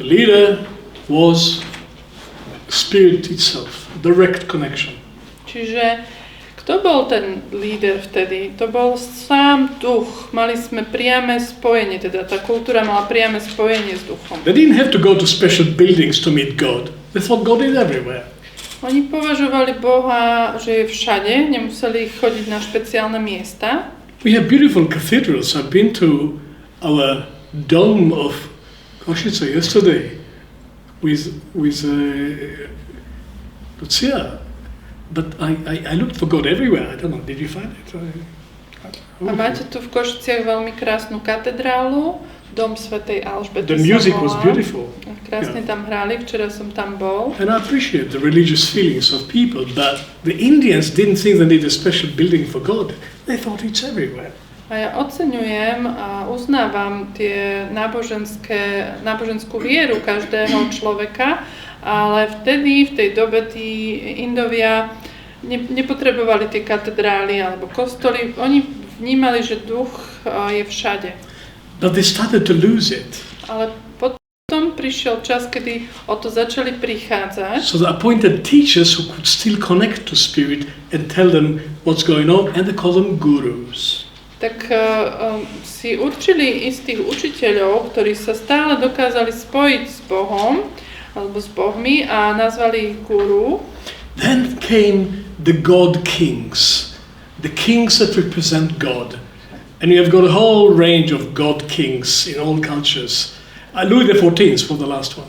The leader was spirit itself, direct connection. Čiže kto bol ten líder vtedy? To bol sám duch. Mali sme priame spojenie, teda tá kultúra mala priame spojenie s duchom. They didn't have to go to special buildings to meet God. They thought God is everywhere. Oni považovali Boha, že je všade, nemuseli chodiť na špeciálne miesta. We have beautiful cathedrals. I've been to our dome of Košice yesterday with Lucia. But I looked for God everywhere. I don't know, did you find it? A máte tu v Košiciach veľmi krásnu katedrálu, dom svätej Alžbety. The music was beautiful. Krásne tam hrali, včera som tam bol. And I appreciate the religious feelings of people, but the Indians didn't think they needed a special building for God. They thought it's everywhere. A ja oceňujem a uznávam tie náboženskú vieru každého človeka, ale vtedy, v tej dobe, tí Indovia nepotrebovali tie katedrály alebo kostoly. Oni vnímali, že duch je všade. But they started to lose it. Ale potom prišiel čas, kedy o to začali prichádzať. So they appointed teachers who could still connect to spirit and tell them what's going on, and they call them gurus. Tak si určili istých učiteľov, ktorí sa stále dokázali spojiť s Bohom alebo s bohmi a nazvali ich guru. Then came the God kings, the kings that represent God. And you have got a whole range of God kings in all cultures. Louis XIV was the last one.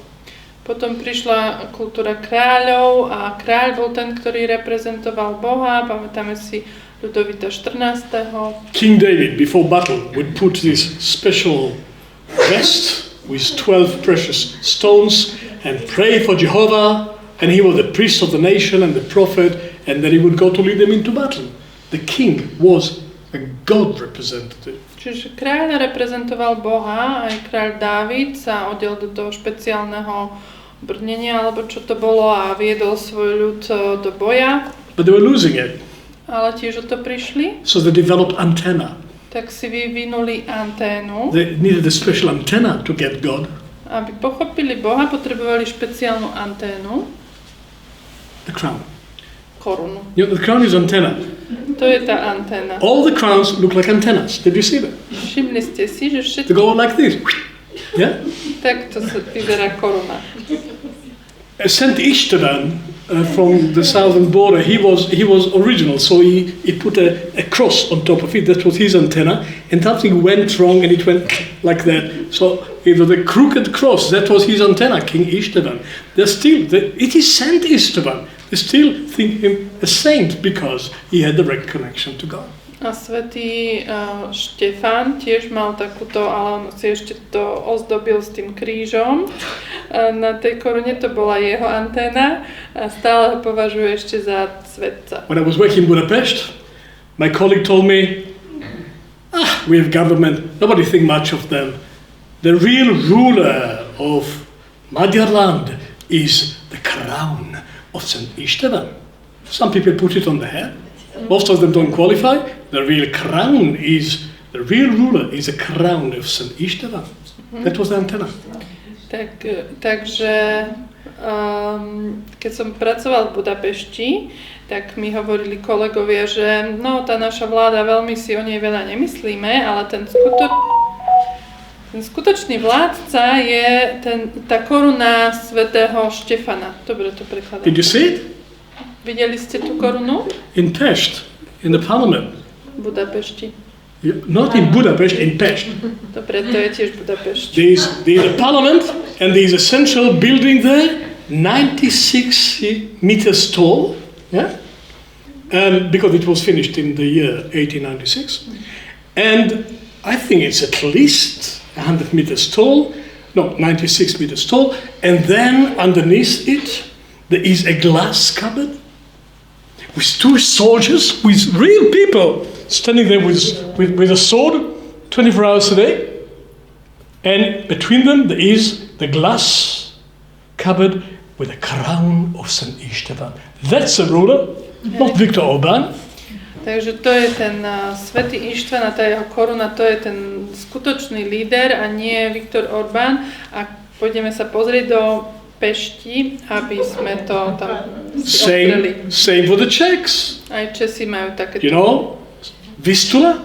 Potom prišla kultúra kráľov a kráľ bol ten, ktorý reprezentoval Boha. Pamätáme si Ludovita XIV. King David, before battle, would put this special vest with 12 precious stones and pray for Jehovah. And he was the priest of the nation and the prophet, and then he would go to lead them into battle. The king was a God representative. Čiže kráľ reprezentoval Boha, aj kráľ Dávid sa odiel do toho špeciálneho brnenia, alebo čo to bolo, a viedol svoj ľud do boja. But they were losing it. Ale tiež o to prišli. So they developed antenna. Tak si vyvinuli anténu. They needed a special antenna to get God. Aby pochopili Boha, potrebovali špeciálnu anténu. The crown. Korunu. You know, the crown is antenna. To je tá anténa. All the crowns look like antennas. Did you see that? Všimli ste si, že všetky... They go like this. Yeah? Takto sa vyzerá koruna. Saint Istvan from the southern border, he was original, so he put a cross on top of it. That was his antenna, and something went wrong, and it went like that. So it was a crooked cross. That was his antenna, King Istvan. It is Saint Istvan. They still think him a saint because he had direct connection to God. A svätý Štefán tiež mal takúto, ale on si ešte to ozdobil s tým krížom. Na tej korune to bola jeho anténa a stále ho považuje ešte za svetca. When I was working in Budapest, my colleague told me, we have government, nobody think much of them. The real ruler of Magyarland is the crown of St. Istvan. Some people put it on the head. Most of them don't qualify. The real ruler is a crown of St. Istvan. That was the antenna. Takže keď som pracoval v Budapešti, tak mi hovorili kolegovia, že tá naša vláda, veľmi si o nej veľa nemyslíme, ale ten skutočný vládca je tá koruna svätého Štefana. Dobre to prekladám. Did you see it? Videli ste tú korunu? In Pest, in the parliament. V Budapešti. Not in Budapest, in Pest. Dobre, to je tiež Budapešť. There's a parliament, and there's a central building there, 96 meters tall, yeah? Because it was finished in the year 1896. And I think it's at least 100 meters tall, 96 meters tall, and then underneath it, there is a glass cupboard with two soldiers, with real people standing there with a sword 24 hours a day. And between them there is the glass cupboard with a crown of St. Istvan. That's a ruler, not Viktor Orbán. Takže to je ten svätý Ištván a tá jeho koruna, to je ten skutočný líder a nie Viktor Orbán. A pôjdeme sa pozrieť do Pešti, aby sme to tam si odkreli. Same for the Czechs. Aj Česi majú takéto. You know, Vistula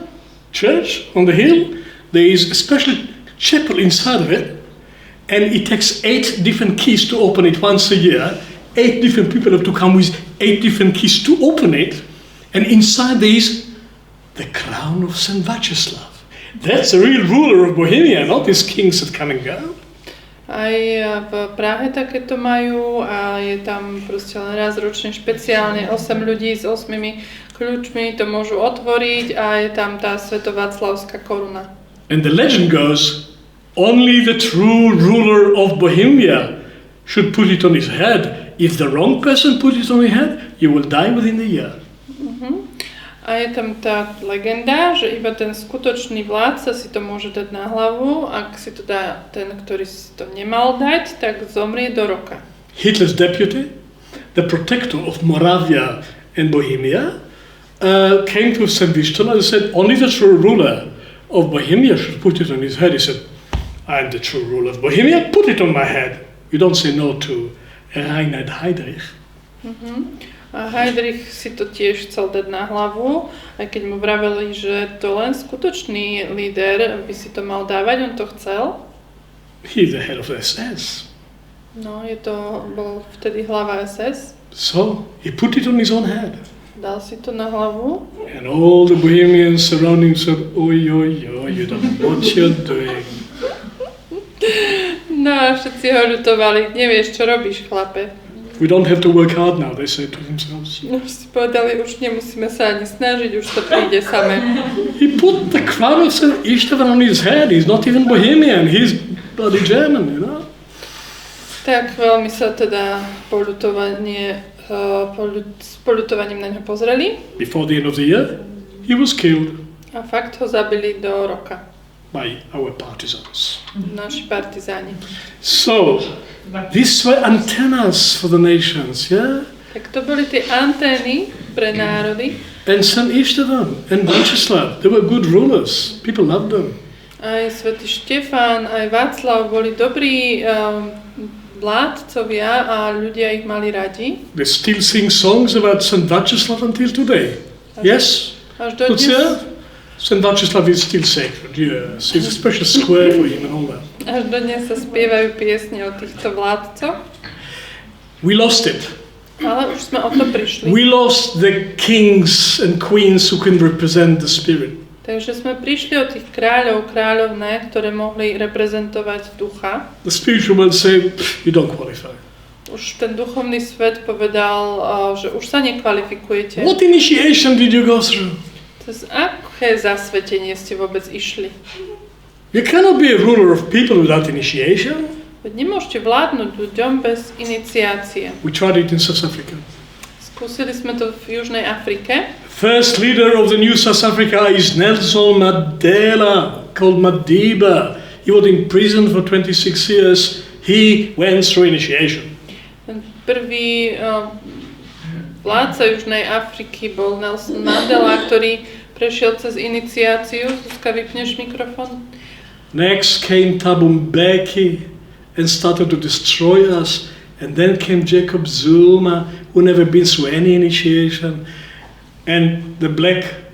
church on the hill, there is a special chapel inside of it, and it takes 8 different keys to open it once a year. 8 different people have to come with 8 different keys to open it, and inside there is the crown of St. Václav. That's the real ruler of Bohemia, not these kings that come and go. Aj v Prahe takéto majú a je tam proste len raz ročne špeciálne 8 ľudí s 8 kľúčmi to môžu otvoriť a je tam tá svetováclavská koruna. And the legend goes, only the true ruler of Bohemia should put it on his head. If the wrong person put it on his head, you will die within a year. A je tam tá legenda, že iba ten skutočný vládca si to môže dať na hlavu, ak si to dá ten, ktorý si to nemal dať, tak zomrie do roka. Hitler's deputy, the protector of Moravia and Bohemia, came to St. Vistula and said, only the true ruler of Bohemia should put it on his head. He said, I'm the true ruler of Bohemia, put it on my head. You don't say no to Reinhard Heydrich. A Heydrich si to tiež chcel dať na hlavu, aj keď mu vraveli, že to len skutočný líder by si to mal dávať, on to chcel. He's the head of the SS. No, bol vtedy hlava SS. So, he put it on his own head. Dal si to na hlavu. And all the Bohemians surrounding said, oj, you don't know what you're doing. No a všetci ho ľutovali, nevieš, čo robíš, chlape. We don't have to work hard now, they say to themselves. No, si povedali, už nemusíme sa ani snažiť, už to príde samé. He put the crown of St. Istvan on his head. He's not even Bohemian, he's bloody German, you know. Tak veľmi sa teda s poľutovaním na ňo pozreli. Before the end of the year, he was killed. A fakt ho zabili do roka. By our partisans. Naši partizáni. So, these were antennas for the nations, yeah? Tak to boli tie antény pre národy. And St. Istvan and Oneself, they were good rulers. People loved them. Aj svätý Štefán, aj Václav boli dobrí vládcovia a ľudia ich mali radi. They still sing songs about St. Václav until today. Yes? Až do dnes, St. Václav is still sacred, yes. It's a special square for him and all that. až do dnes sa spievajú piesne o týchto vládcoch. We lost it. Ale už sme o to prišli. We lost the kings and queens who can represent the spirit. Takže sme prišli o tých kráľov, kráľovné, ktoré mohli reprezentovať ducha. The spiritual world say, you don't qualify. Už ten duchovný svet povedal, že už sa nekvalifikujete. What initiation did you go through? Cez aké zasvetenie ste vôbec išli? You cannot be a ruler of people without initiation. Veď nemôžete vládnuť ľuďom bez iniciácie. We tried it in South Africa. Skúsili sme to v Južnej Afrike. First leader of the new South Africa is Nelson Mandela, called Madiba. He was in prison for 26 years. He went through initiation. Ten prvý vládca Južnej Afriky bol Nelson Mandela, ktorý prešiel cez iniciáciu. Zuzka, vypneš mikrofón? Next came Thabo Mbeki and started to destroy us. And then came Jacob Zuma, who never been through any initiation. And the black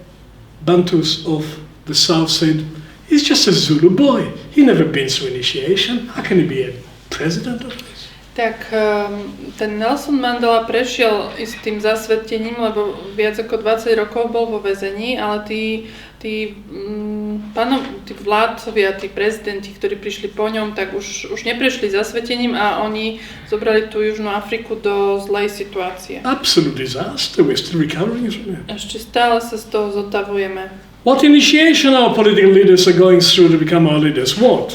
Bantus of the South said, he's just a Zulu boy. He never been through initiation. How can he be a president of this? Tak ten Nelson Mandela prešiel istým zasvetením, lebo viac ako 20 rokov bol vo väzení, ale tí vládcovia, tí prezidenti, ktorí prišli po ňom, tak už neprešli zasvetením a oni zobrali tú Južnú Afriku do zlej situácie. Absolute disaster. We're still recovering from it. Ešte stále sa z toho zotavujeme. What initiation our political leaders are going through to become our leaders? What?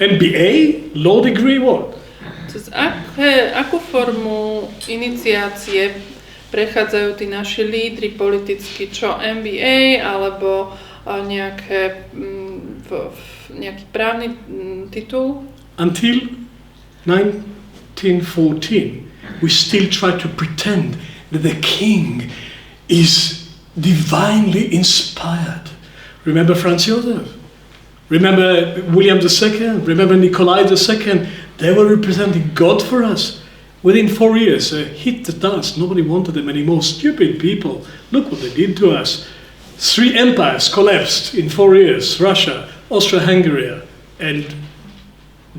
MBA? Law degree? What? Cez akú formu iniciácie prechádzajú tí naši lídri politicky? Čo MBA alebo nejaký právny titul? Until 1914, we still try to pretend that the king is divinely inspired. Remember Franz Josef? Remember William II? Remember Nikolai II? They were representing God for us. Within 4 years, hit the dust. Nobody wanted them anymore. Stupid people. Look what they did to us. 3 empires collapsed in 4 years. Russia, Austria-Hungary, and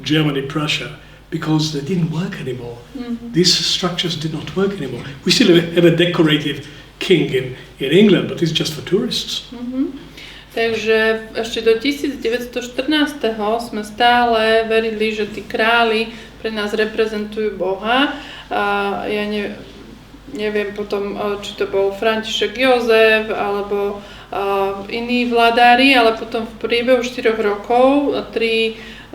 Germany-Prussia. Because they didn't work anymore. Mm-hmm. These structures did not work anymore. We still have a decorative king in England, but it's just for tourists. Mm-hmm. Takže ešte do 1914. sme stále verili, že tí králi pre nás reprezentujú Boha. Ja neviem potom, či to bol František Jozef alebo iní vladári, ale potom v priebehu 4 rokov 3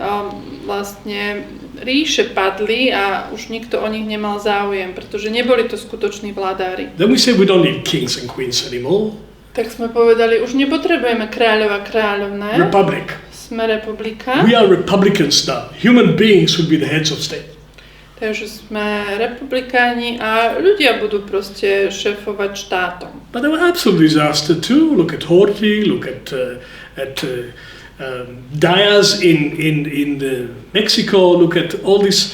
vlastne ríše padli a už nikto o nich nemal záujem, pretože neboli to skutoční vládári. Then we say we don't need kings and queens anymore. Tak sme povedali, už nepotrebujeme kráľov a kráľovné. Republic. Sme republika. We are republicans now. Human beings will be the heads of state. Takže sme republikáni a ľudia budú proste šéfovať štátom. But they were absolute disaster too. Look at Horthy, look at Diaz in Mexico. Look at all these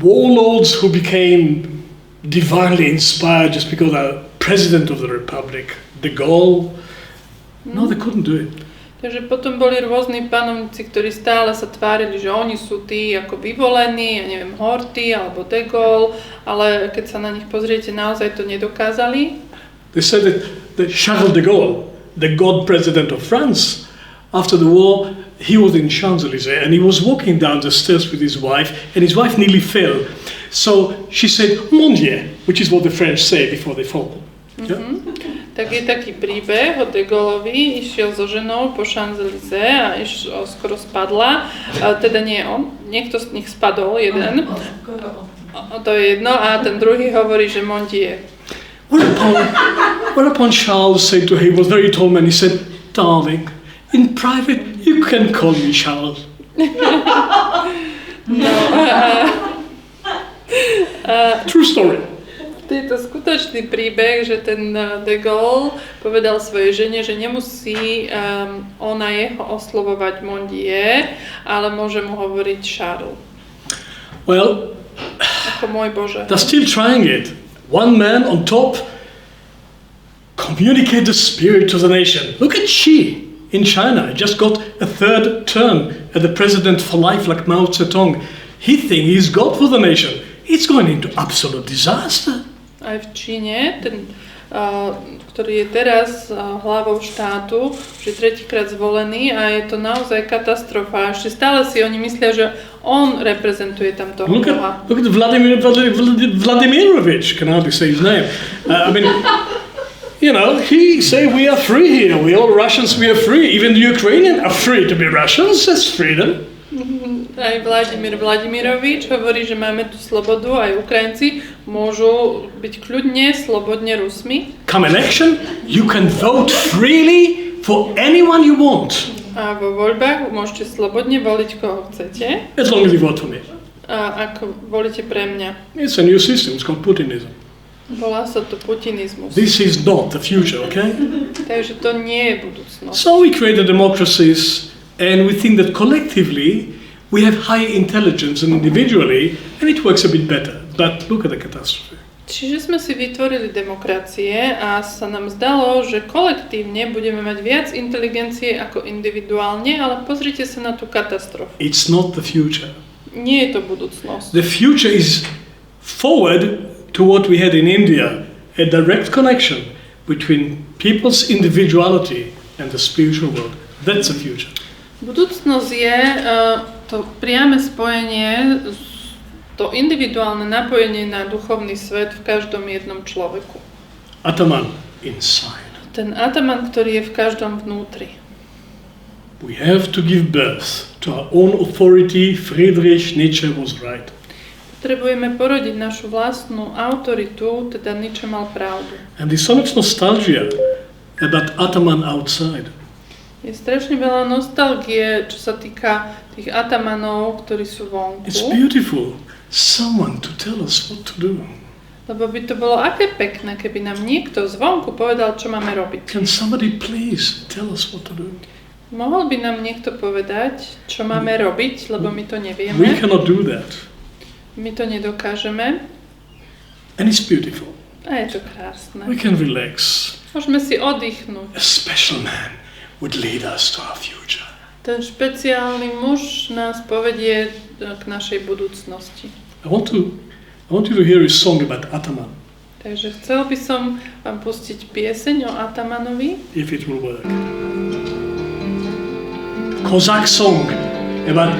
warlords who became divinely inspired just because they're president of the republic. The Gaulle. No, they couldn't do it. Takže potom boli rôzni panovníci, ktorí stále sa tvárili, že oni sú tí ako vyvolení, ja neviem, Horthy alebo de Gaulle, ale keď sa na nich pozriete, naozaj to nedokázali. They said that Charles de Gaulle, the God president of France, after the war, he was in Champs-Élysées and he was walking down the stairs with his wife and his wife nearly fell. So she said, Mon Dieu, which is what the French say before they fall. Mm-hmm. Yeah? Tak je taký príbeh o de Gaulleovi, išiel so ženou po Champs-Élysées a skoro spadla, teda nie on, niekto z nich spadol, jeden, to je jedno, a ten druhý hovorí, že Mon Dieu. Whereupon Charles said to him, he was very tall man, he said, darling, in private you can call me Charles. True story. Je to skutočný príbeh, že ten de Gaulle povedal svojej žene, že nemusí ona jeho oslovovať mon Dieu, ale môže mu hovoriť Charles. Well, ako môj Bože. they're still trying it. One man on top, communicate the spirit to the nation. Look at Xi in China. He just got a third term as the president for life like Mao Zedong. He thinks he's God for the nation. It's going into absolute disaster. Aj v Číne, ten, ktorý je teraz hlavou štátu, že tretíkrát zvolený a je to naozaj katastrofa. Ešte stále si oni myslia, že on reprezentuje tam toho Boha. Look at Vladimirovich, can hardly say his name. I mean, you know, he say we are free here. We all Russians, we are free. Even the Ukrainians are free to be Russians. That's freedom. Aj Vladimír Vladimirovič hovorí, že máme tu slobodu, aj Ukrajinci môžu byť kľudne, slobodne Rusmi. Come election, you can vote freely for anyone you want. A vo voľbách môžete slobodne voliť, koho chcete. As long as you vote for me. A ako volíte pre mňa. It's a new system, it's called Putinism. Volá sa to putinizmus. This is not the future, okay? Takže to nie je budúcnosť. So we created democracies and we think that collectively we have high intelligence and individually and it works a bit better. But look at the catastrophe. Čiže sme si vytvorili demokracie a sa nám zdalo, že kolektívne budeme mať viac inteligencie ako individuálne, ale pozrite sa na tú katastrofu. It's not the future. Nie je to budúcnosť. The future is forward to what we had in India, a direct connection between people's individuality and the spiritual world. That's the future. Budúcnosť je to priame spojenie, to individuálne napojenie na duchovný svet v každom jednom človeku. Ataman inside. Ten ataman, ktorý je v každom vnútri. We have to give birth to our own authority. Friedrich Nietzsche was right. Potrebujeme porodiť našu vlastnú autoritu, teda Nietzsche mal pravdu. And there's so much nostalgia about ataman outside. Je strašne veľa nostalgie, čo sa týka tých atamanov, ktorí sú vonku. It's beautiful. Someone to tell us what to do. Lebo by to bolo aké pekné, keby nám niekto zvonku povedal, čo máme robiť. Can somebody please tell us what to do? Mohol by nám niekto povedať, čo máme robiť, lebo my to nevieme. We cannot do that. My to nedokážeme. And it's beautiful. A je to krásne. We can relax. Môžeme si oddychnúť. A special man would lead us to our future. Ten špeciálny muž nás povedie k našej budúcnosti. I want you to hear a song about Ataman. Takže chcel by som vám pustiť pieseň o Atamanovi. If it will work. Cossack song about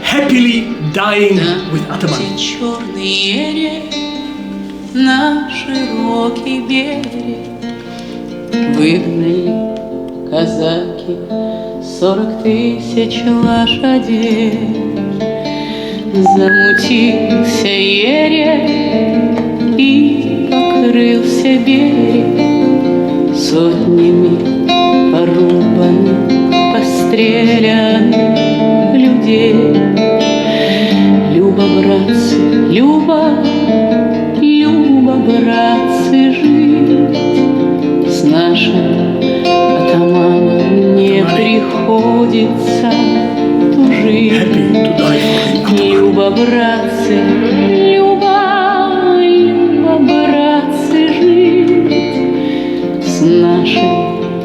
happily dying with Ataman. Черный на широкий берег выгнали казаки 40 000 лошадей. Замутился ерек и покрылся берег сотнями порубанных, постреляных людей. Люба, братцы, Люба, Люба, братцы, жить с нашим атаманом не приходится тужить. Люба, братцы, Люба, Люба, братцы, жить с нашим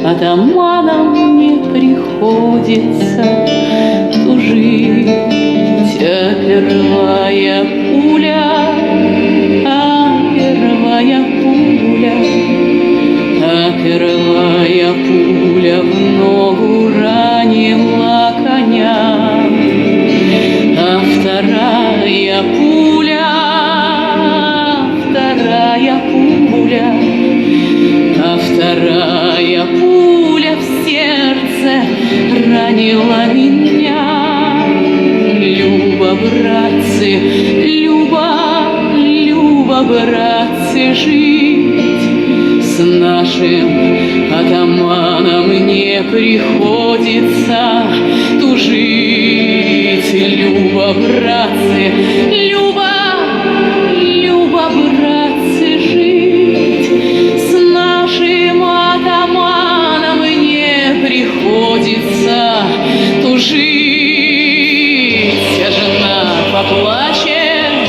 атаманом не приходится тужить. А первая пуля, а первая пуля, а первая пуля в ногу ранила коня, а вторая пуля, а вторая пуля в сердце ранила меня. Люба, братцы, Люба, Люба, братцы, жить с с нашим атаманом не приходится тужить. Люба, братцы, Люба, Люба, братцы, жить с нашим атаманом не приходится тужить. Жена поплачет,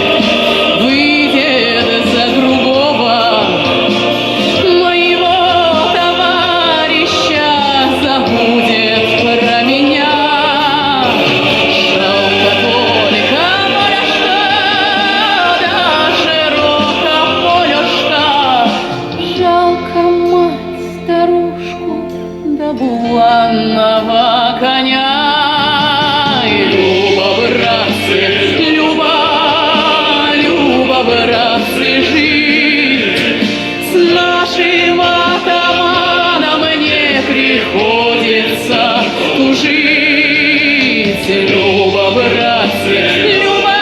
выйдет за другого, моего товарища забудет про меня. Жалко только полюшка, да широко полюшка. Жалко мать старушку, да буланного коня. Люба, братцы, Люба, Люба, братцы, жить с нашим атаманом не приходится тужить. Люба, братцы, Люба,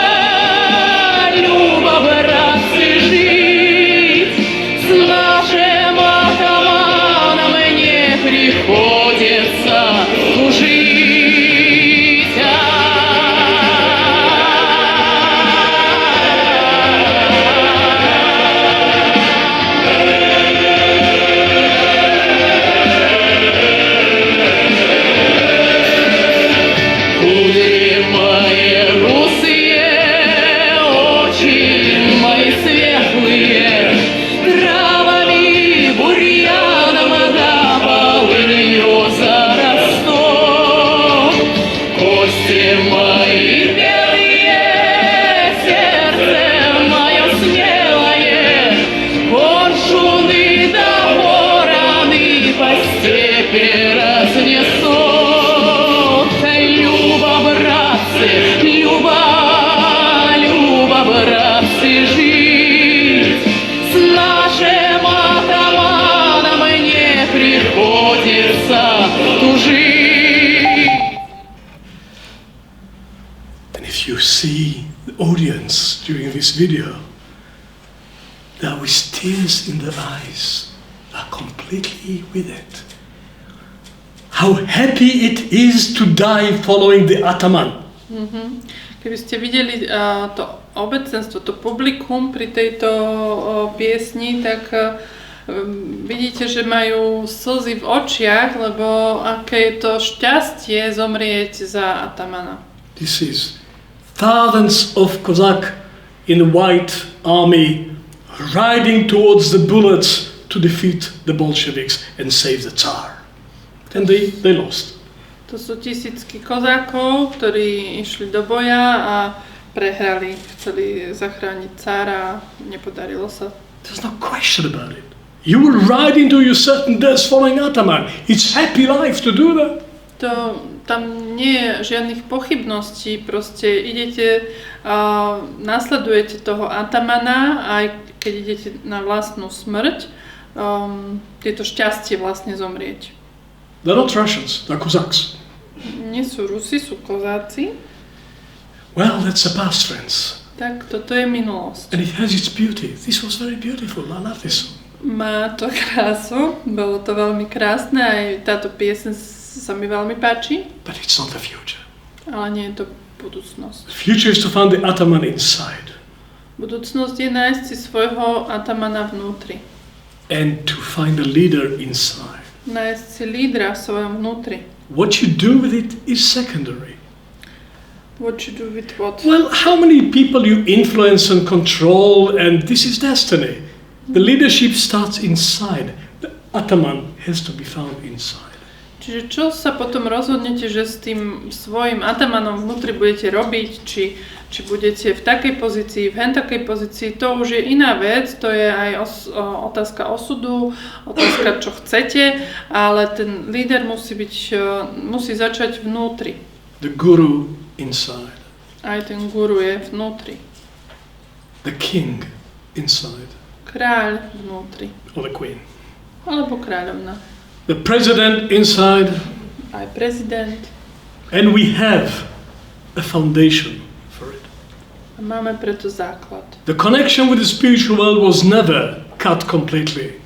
Люба, братцы, жить с нашим атаманом не приходится тужить. Кудри мои русые, очи мои светлые, травами, бурьяном да полынью зарастут. Кости мои белые, сердце мое смелое, коршуны да вороны по степи разнесут. Люба, братцы, Люба, Люба, братцы, жить с нашим атаманом не приходится тужить. And if you see the audience during this video, they are with tears in their eyes, they are completely with it. How happy it is to die following the ataman. Keby ste videli to obecenstvo, to publikum pri tejto piesni, tak vidíte, že majú slzy v očiach, lebo aké je to šťastie zomrieť za atamana. This is thousands of Cossacks in the white army riding towards the bullets to defeat the Bolsheviks and save the Tsar. And they lost. To sú tisícky kozákov, ktorí išli do boja a prehrali, chceli zachrániť cára, nepodarilo sa. There's no question about it. You will ride into your certain death following ataman. It's happy life to do that. Tam nie je žiadnych pochybností, proste idete, nasledujete toho atamana, aj keď idete na vlastnú smrť, je to šťastie vlastne zomrieť. They're not Russians, they're Cossacks. Nie sú Rusi, sú kozáci. Well, that's the past, friends. Tak toto je minulosť. And it has its beauty. This was very beautiful. I love this song. Má to krásu, bolo to veľmi krásne, aj táto pieseň sa mi veľmi páči. But it's not the future. Ale nie je to budúcnosť. The future is to find the ataman inside. Budúcnosť je nájsť si svojho atamana vnútri. And to find a leader inside. Nájsť si lídra v svojom vnútri. What you do with it is secondary. What you do with what? Well, how many people you influence and control, and this is destiny. The leadership starts inside. The ataman has to be found inside. Čiže čo sa potom rozhodnete, že s tým svojim atamanom vnútri budete robiť, či budete v takej pozícii, v hentakej pozícii, to už je iná vec, to je aj otázka osudu, otázka čo chcete, ale ten líder musí začať vnútri. The guru inside. Aj ten guru je vnútri. The king inside. Kráľ vnútri. Or the queen. Alebo kráľovna. The president inside. Aj prezident. And we have a foundation for it. A máme preto základ. The connection with the spiritual world was never cut completely.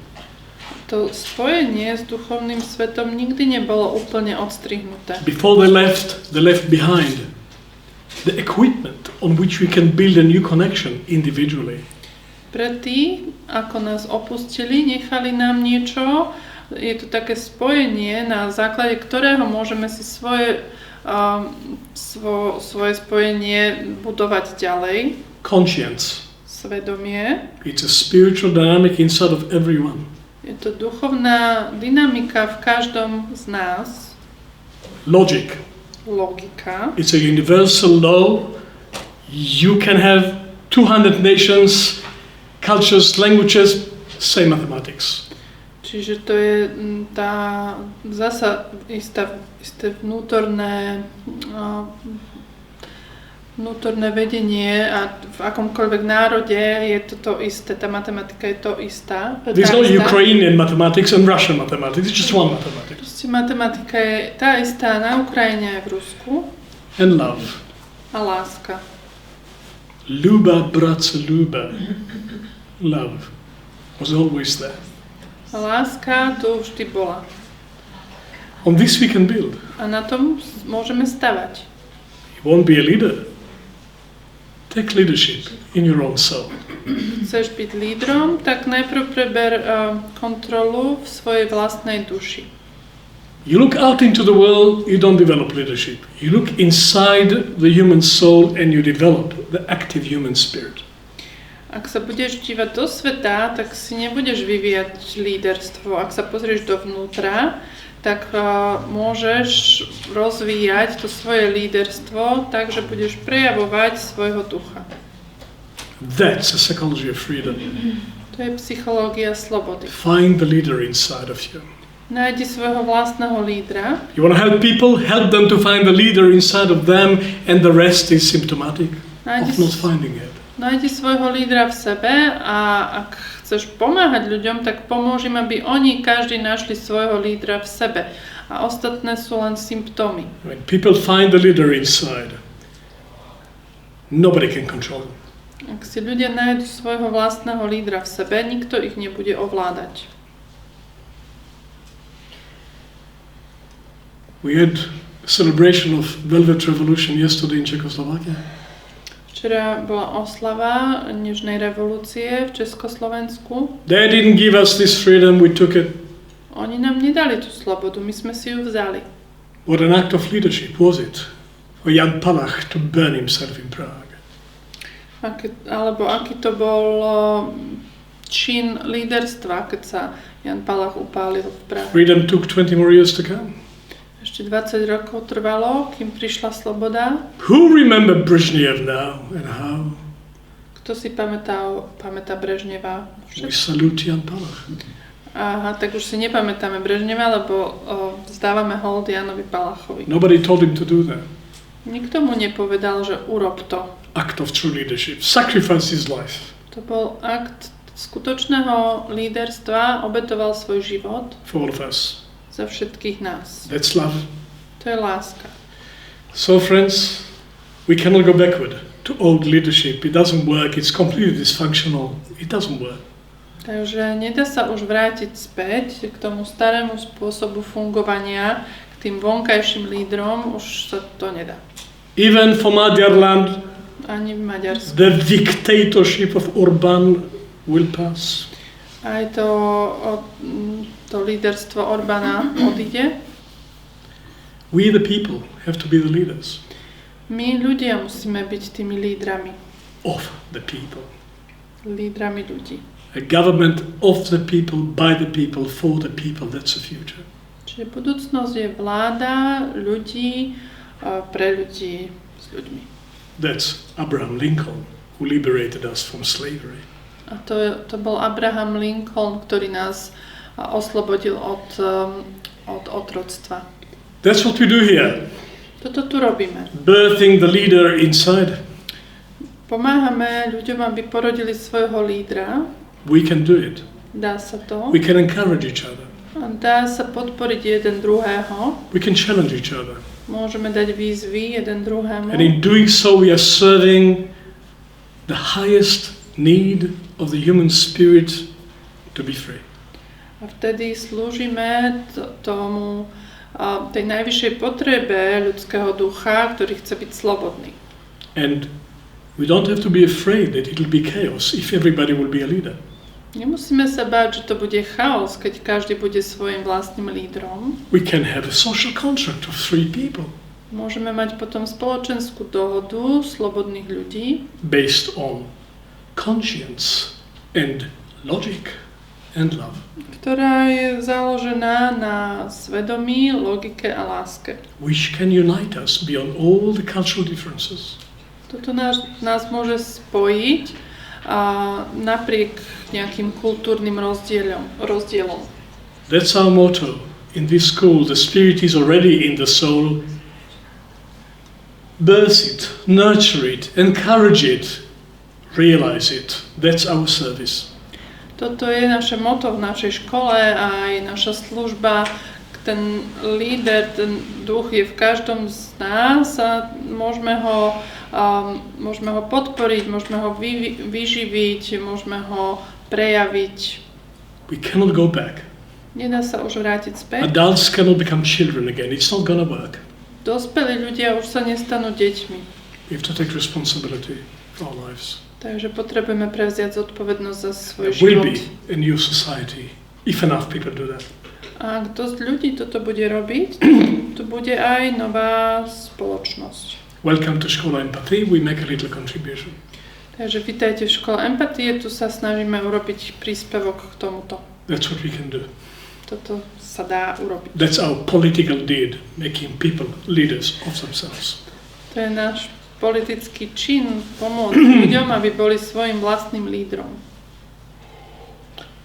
to spojenie s duchovným svetom nikdy nebolo úplne odstrihnuté. Before they left behind the equipment on which we can build a new connection individually. Predtým, ako nás opustili, nechali nám niečo, je to také spojenie, na základe ktorého môžeme si svoje spojenie budovať ďalej. Conscience. Svedomie. It's a spiritual dynamic inside of everyone. Je to duchovná dynamika v každom z nás. Logic. Logika. It's a universal law. You can have 200 nations, cultures, languages, same mathematics. Čiže to je tá zasa isté vnútorné vedenie a v akomkoľvek národe je to isté, tá matematika je to istá. There's no Ukrainian mathematics and Russian mathematics, it's just one mathematics. Proste matematika je tá istá na Ukrajine aj v Rusku. And love. A láska. Luba, bratce, luba. Love was always there. A láska tu vždy bola. On this we can build. A na tom môžeme stavať. You won't be a leader. Take leadership in your own soul. Chceš byť lídrom, tak najprv preber kontrolu v svojej vlastnej duši. You look out into the world, you don't develop leadership. You look inside the human soul and you develop the active human spirit. Ak sa budeš dívať do sveta, tak si nebudeš vyvíjať líderstvo. Ak sa pozrieš dovnútra, tak môžeš rozvíjať to svoje líderstvo tak, že budeš prejavovať svojho ducha. That's a psychology of freedom. To je psychológia slobody. Find the leader inside of you. Nájdi svojho vlastného lídra. You want to help people? Help them to find the leader inside of them and the rest is symptomatic of not finding it. Nájdi svojho lídra v sebe a ak chceš pomáhať ľuďom, tak pomôž im, aby oni každý našli svojho lídra v sebe. A ostatné sú len symptómy. When people find the leader inside, nobody can control them. Ak si ľudia nájdu svojho vlastného lídra v sebe, nikto ich nebude ovládať. We had a celebration of Velvet Revolution yesterday in Czechoslovakia. Včera bola oslava Nežnej revolúcie v Československu. They didn't give us this freedom, we took it. Oni nám nedali tú slobodu, my sme si ju vzali. What an act of leadership was it for Jan Palach to burn himself in Prague. Aký to bol čin líderstva, keď sa Jan Palach upálil v Prahe. Freedom took 20 more years to come. Ešte 20 rokov trvalo, kým prišla sloboda. Who remember Brezhnev now and how? Kto si pamätá Brežneva? We salute Jan Palach. Aha, tak už si nepamätáme Brežneva, lebo vzdávame hold Janovi Palachovi. Nobody told him to do that. Nikto mu nepovedal, že urob to. Act of true leadership. Sacrifice his life. To bol akt skutočného líderstva, obetoval svoj život. For all of us. Za všetkých nás. That's love. To je láska. So friends, we cannot go backward to old leadership. It doesn't work. It's completely dysfunctional. It doesn't work. Takže nedá sa už vrátiť späť k tomu starému spôsobu fungovania, k tým vonkajším lídrom, už sa to nedá. Even for Magyarland, ani v Maďarsku. The dictatorship of Orbán will pass. Aj to líderstvo Orbána odíde. We the people have to be the leaders. My ľudia musíme byť tými lídrami. Of the people. Lídrami ľudí. A government of the people, by the people, for the people, that's the future. Čiže budúcnosť je vláda ľudí, pre ľudí, s ľuďmi. That's Abraham Lincoln, who liberated us from slavery. A to bol Abraham Lincoln, ktorý nás oslobodil od otroctva. That's what we do here. Toto tu robíme. Birthing the leader inside. Pomáhame ľuďom, aby porodili svojho lídra. We can do it. Dá sa to. We can encourage each other. A dá sa podporiť jeden druhého. We can challenge each other. Môžeme dať výzvy jeden druhému. And in doing so we are serving the highest need of the human spirit to be free. A A vtedy slúžime tomu, tej najvyššej potrebe ľudského ducha, ktorý chce byť slobodný. And we don't have to be afraid that it will be chaos if everybody will be a leader. Nemusíme sa báť, že to bude chaos, keď každý bude svojim vlastným lídrom. We can have a social contract of 3 people. Môžeme mať potom spoločenskú dohodu slobodných ľudí. Based on conscience and logic and love. Ktorá je založená na svedomí, logike a láske. Which can unite us beyond all the cultural differences. Toto nás môže spojiť napriek nejakým kultúrnym rozdielom. That's our motto in this school. The spirit is already in the soul. Birth it, nurture it, encourage it, realize it. That's our service. Toto je naše motto v našej škole a aj naša služba. Ten líder, ten duch je v každom z nás a môžeme ho podporiť, môžeme ho vyživiť, môžeme ho prejaviť. We cannot go back. Nedá sa už vrátiť späť. Adults cannot become children again. It's not gonna work. Dospelí ľudia už sa nestanú deťmi. We have to take responsibility for our lives. Takže potrebujeme prevziať zodpovednosť za svoj There will život. be a new society if enough people do that. A ak dosť ľudí toto bude robiť, to bude aj nová spoločnosť. Welcome to Škola Empathy. We make a little contribution. Takže vítajte v škole empatie, tu sa snažíme urobiť príspevok k tomuto. That's what we can do. Toto sa dá urobiť. That's our political deed, making people leaders of themselves. To je náš politický čin pomôcť ľuďom, aby boli svojim vlastným lídrom.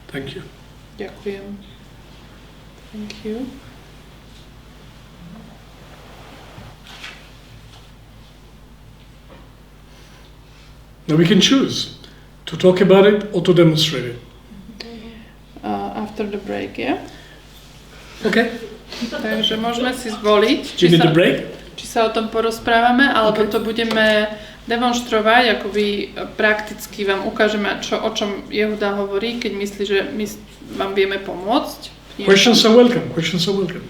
Thank you. Ďakujem. Thank you. Now we can choose to talk about it or to demonstrate it. After the break, yeah? Okay. Takže môžeme si zvoliť, Do you need a break? či sa o tom porozprávame, alebo to budeme demonštrovať, ako prakticky vám ukážeme, o čom Jehuda hovorí, keď myslí, že my vám vieme pomôcť. Questions are welcome. Questions are welcome.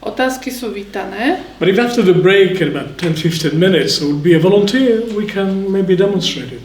Otázky sú vítané. But if after the break in about 10-15 minutes there would be a volunteer, we can maybe demonstrate it.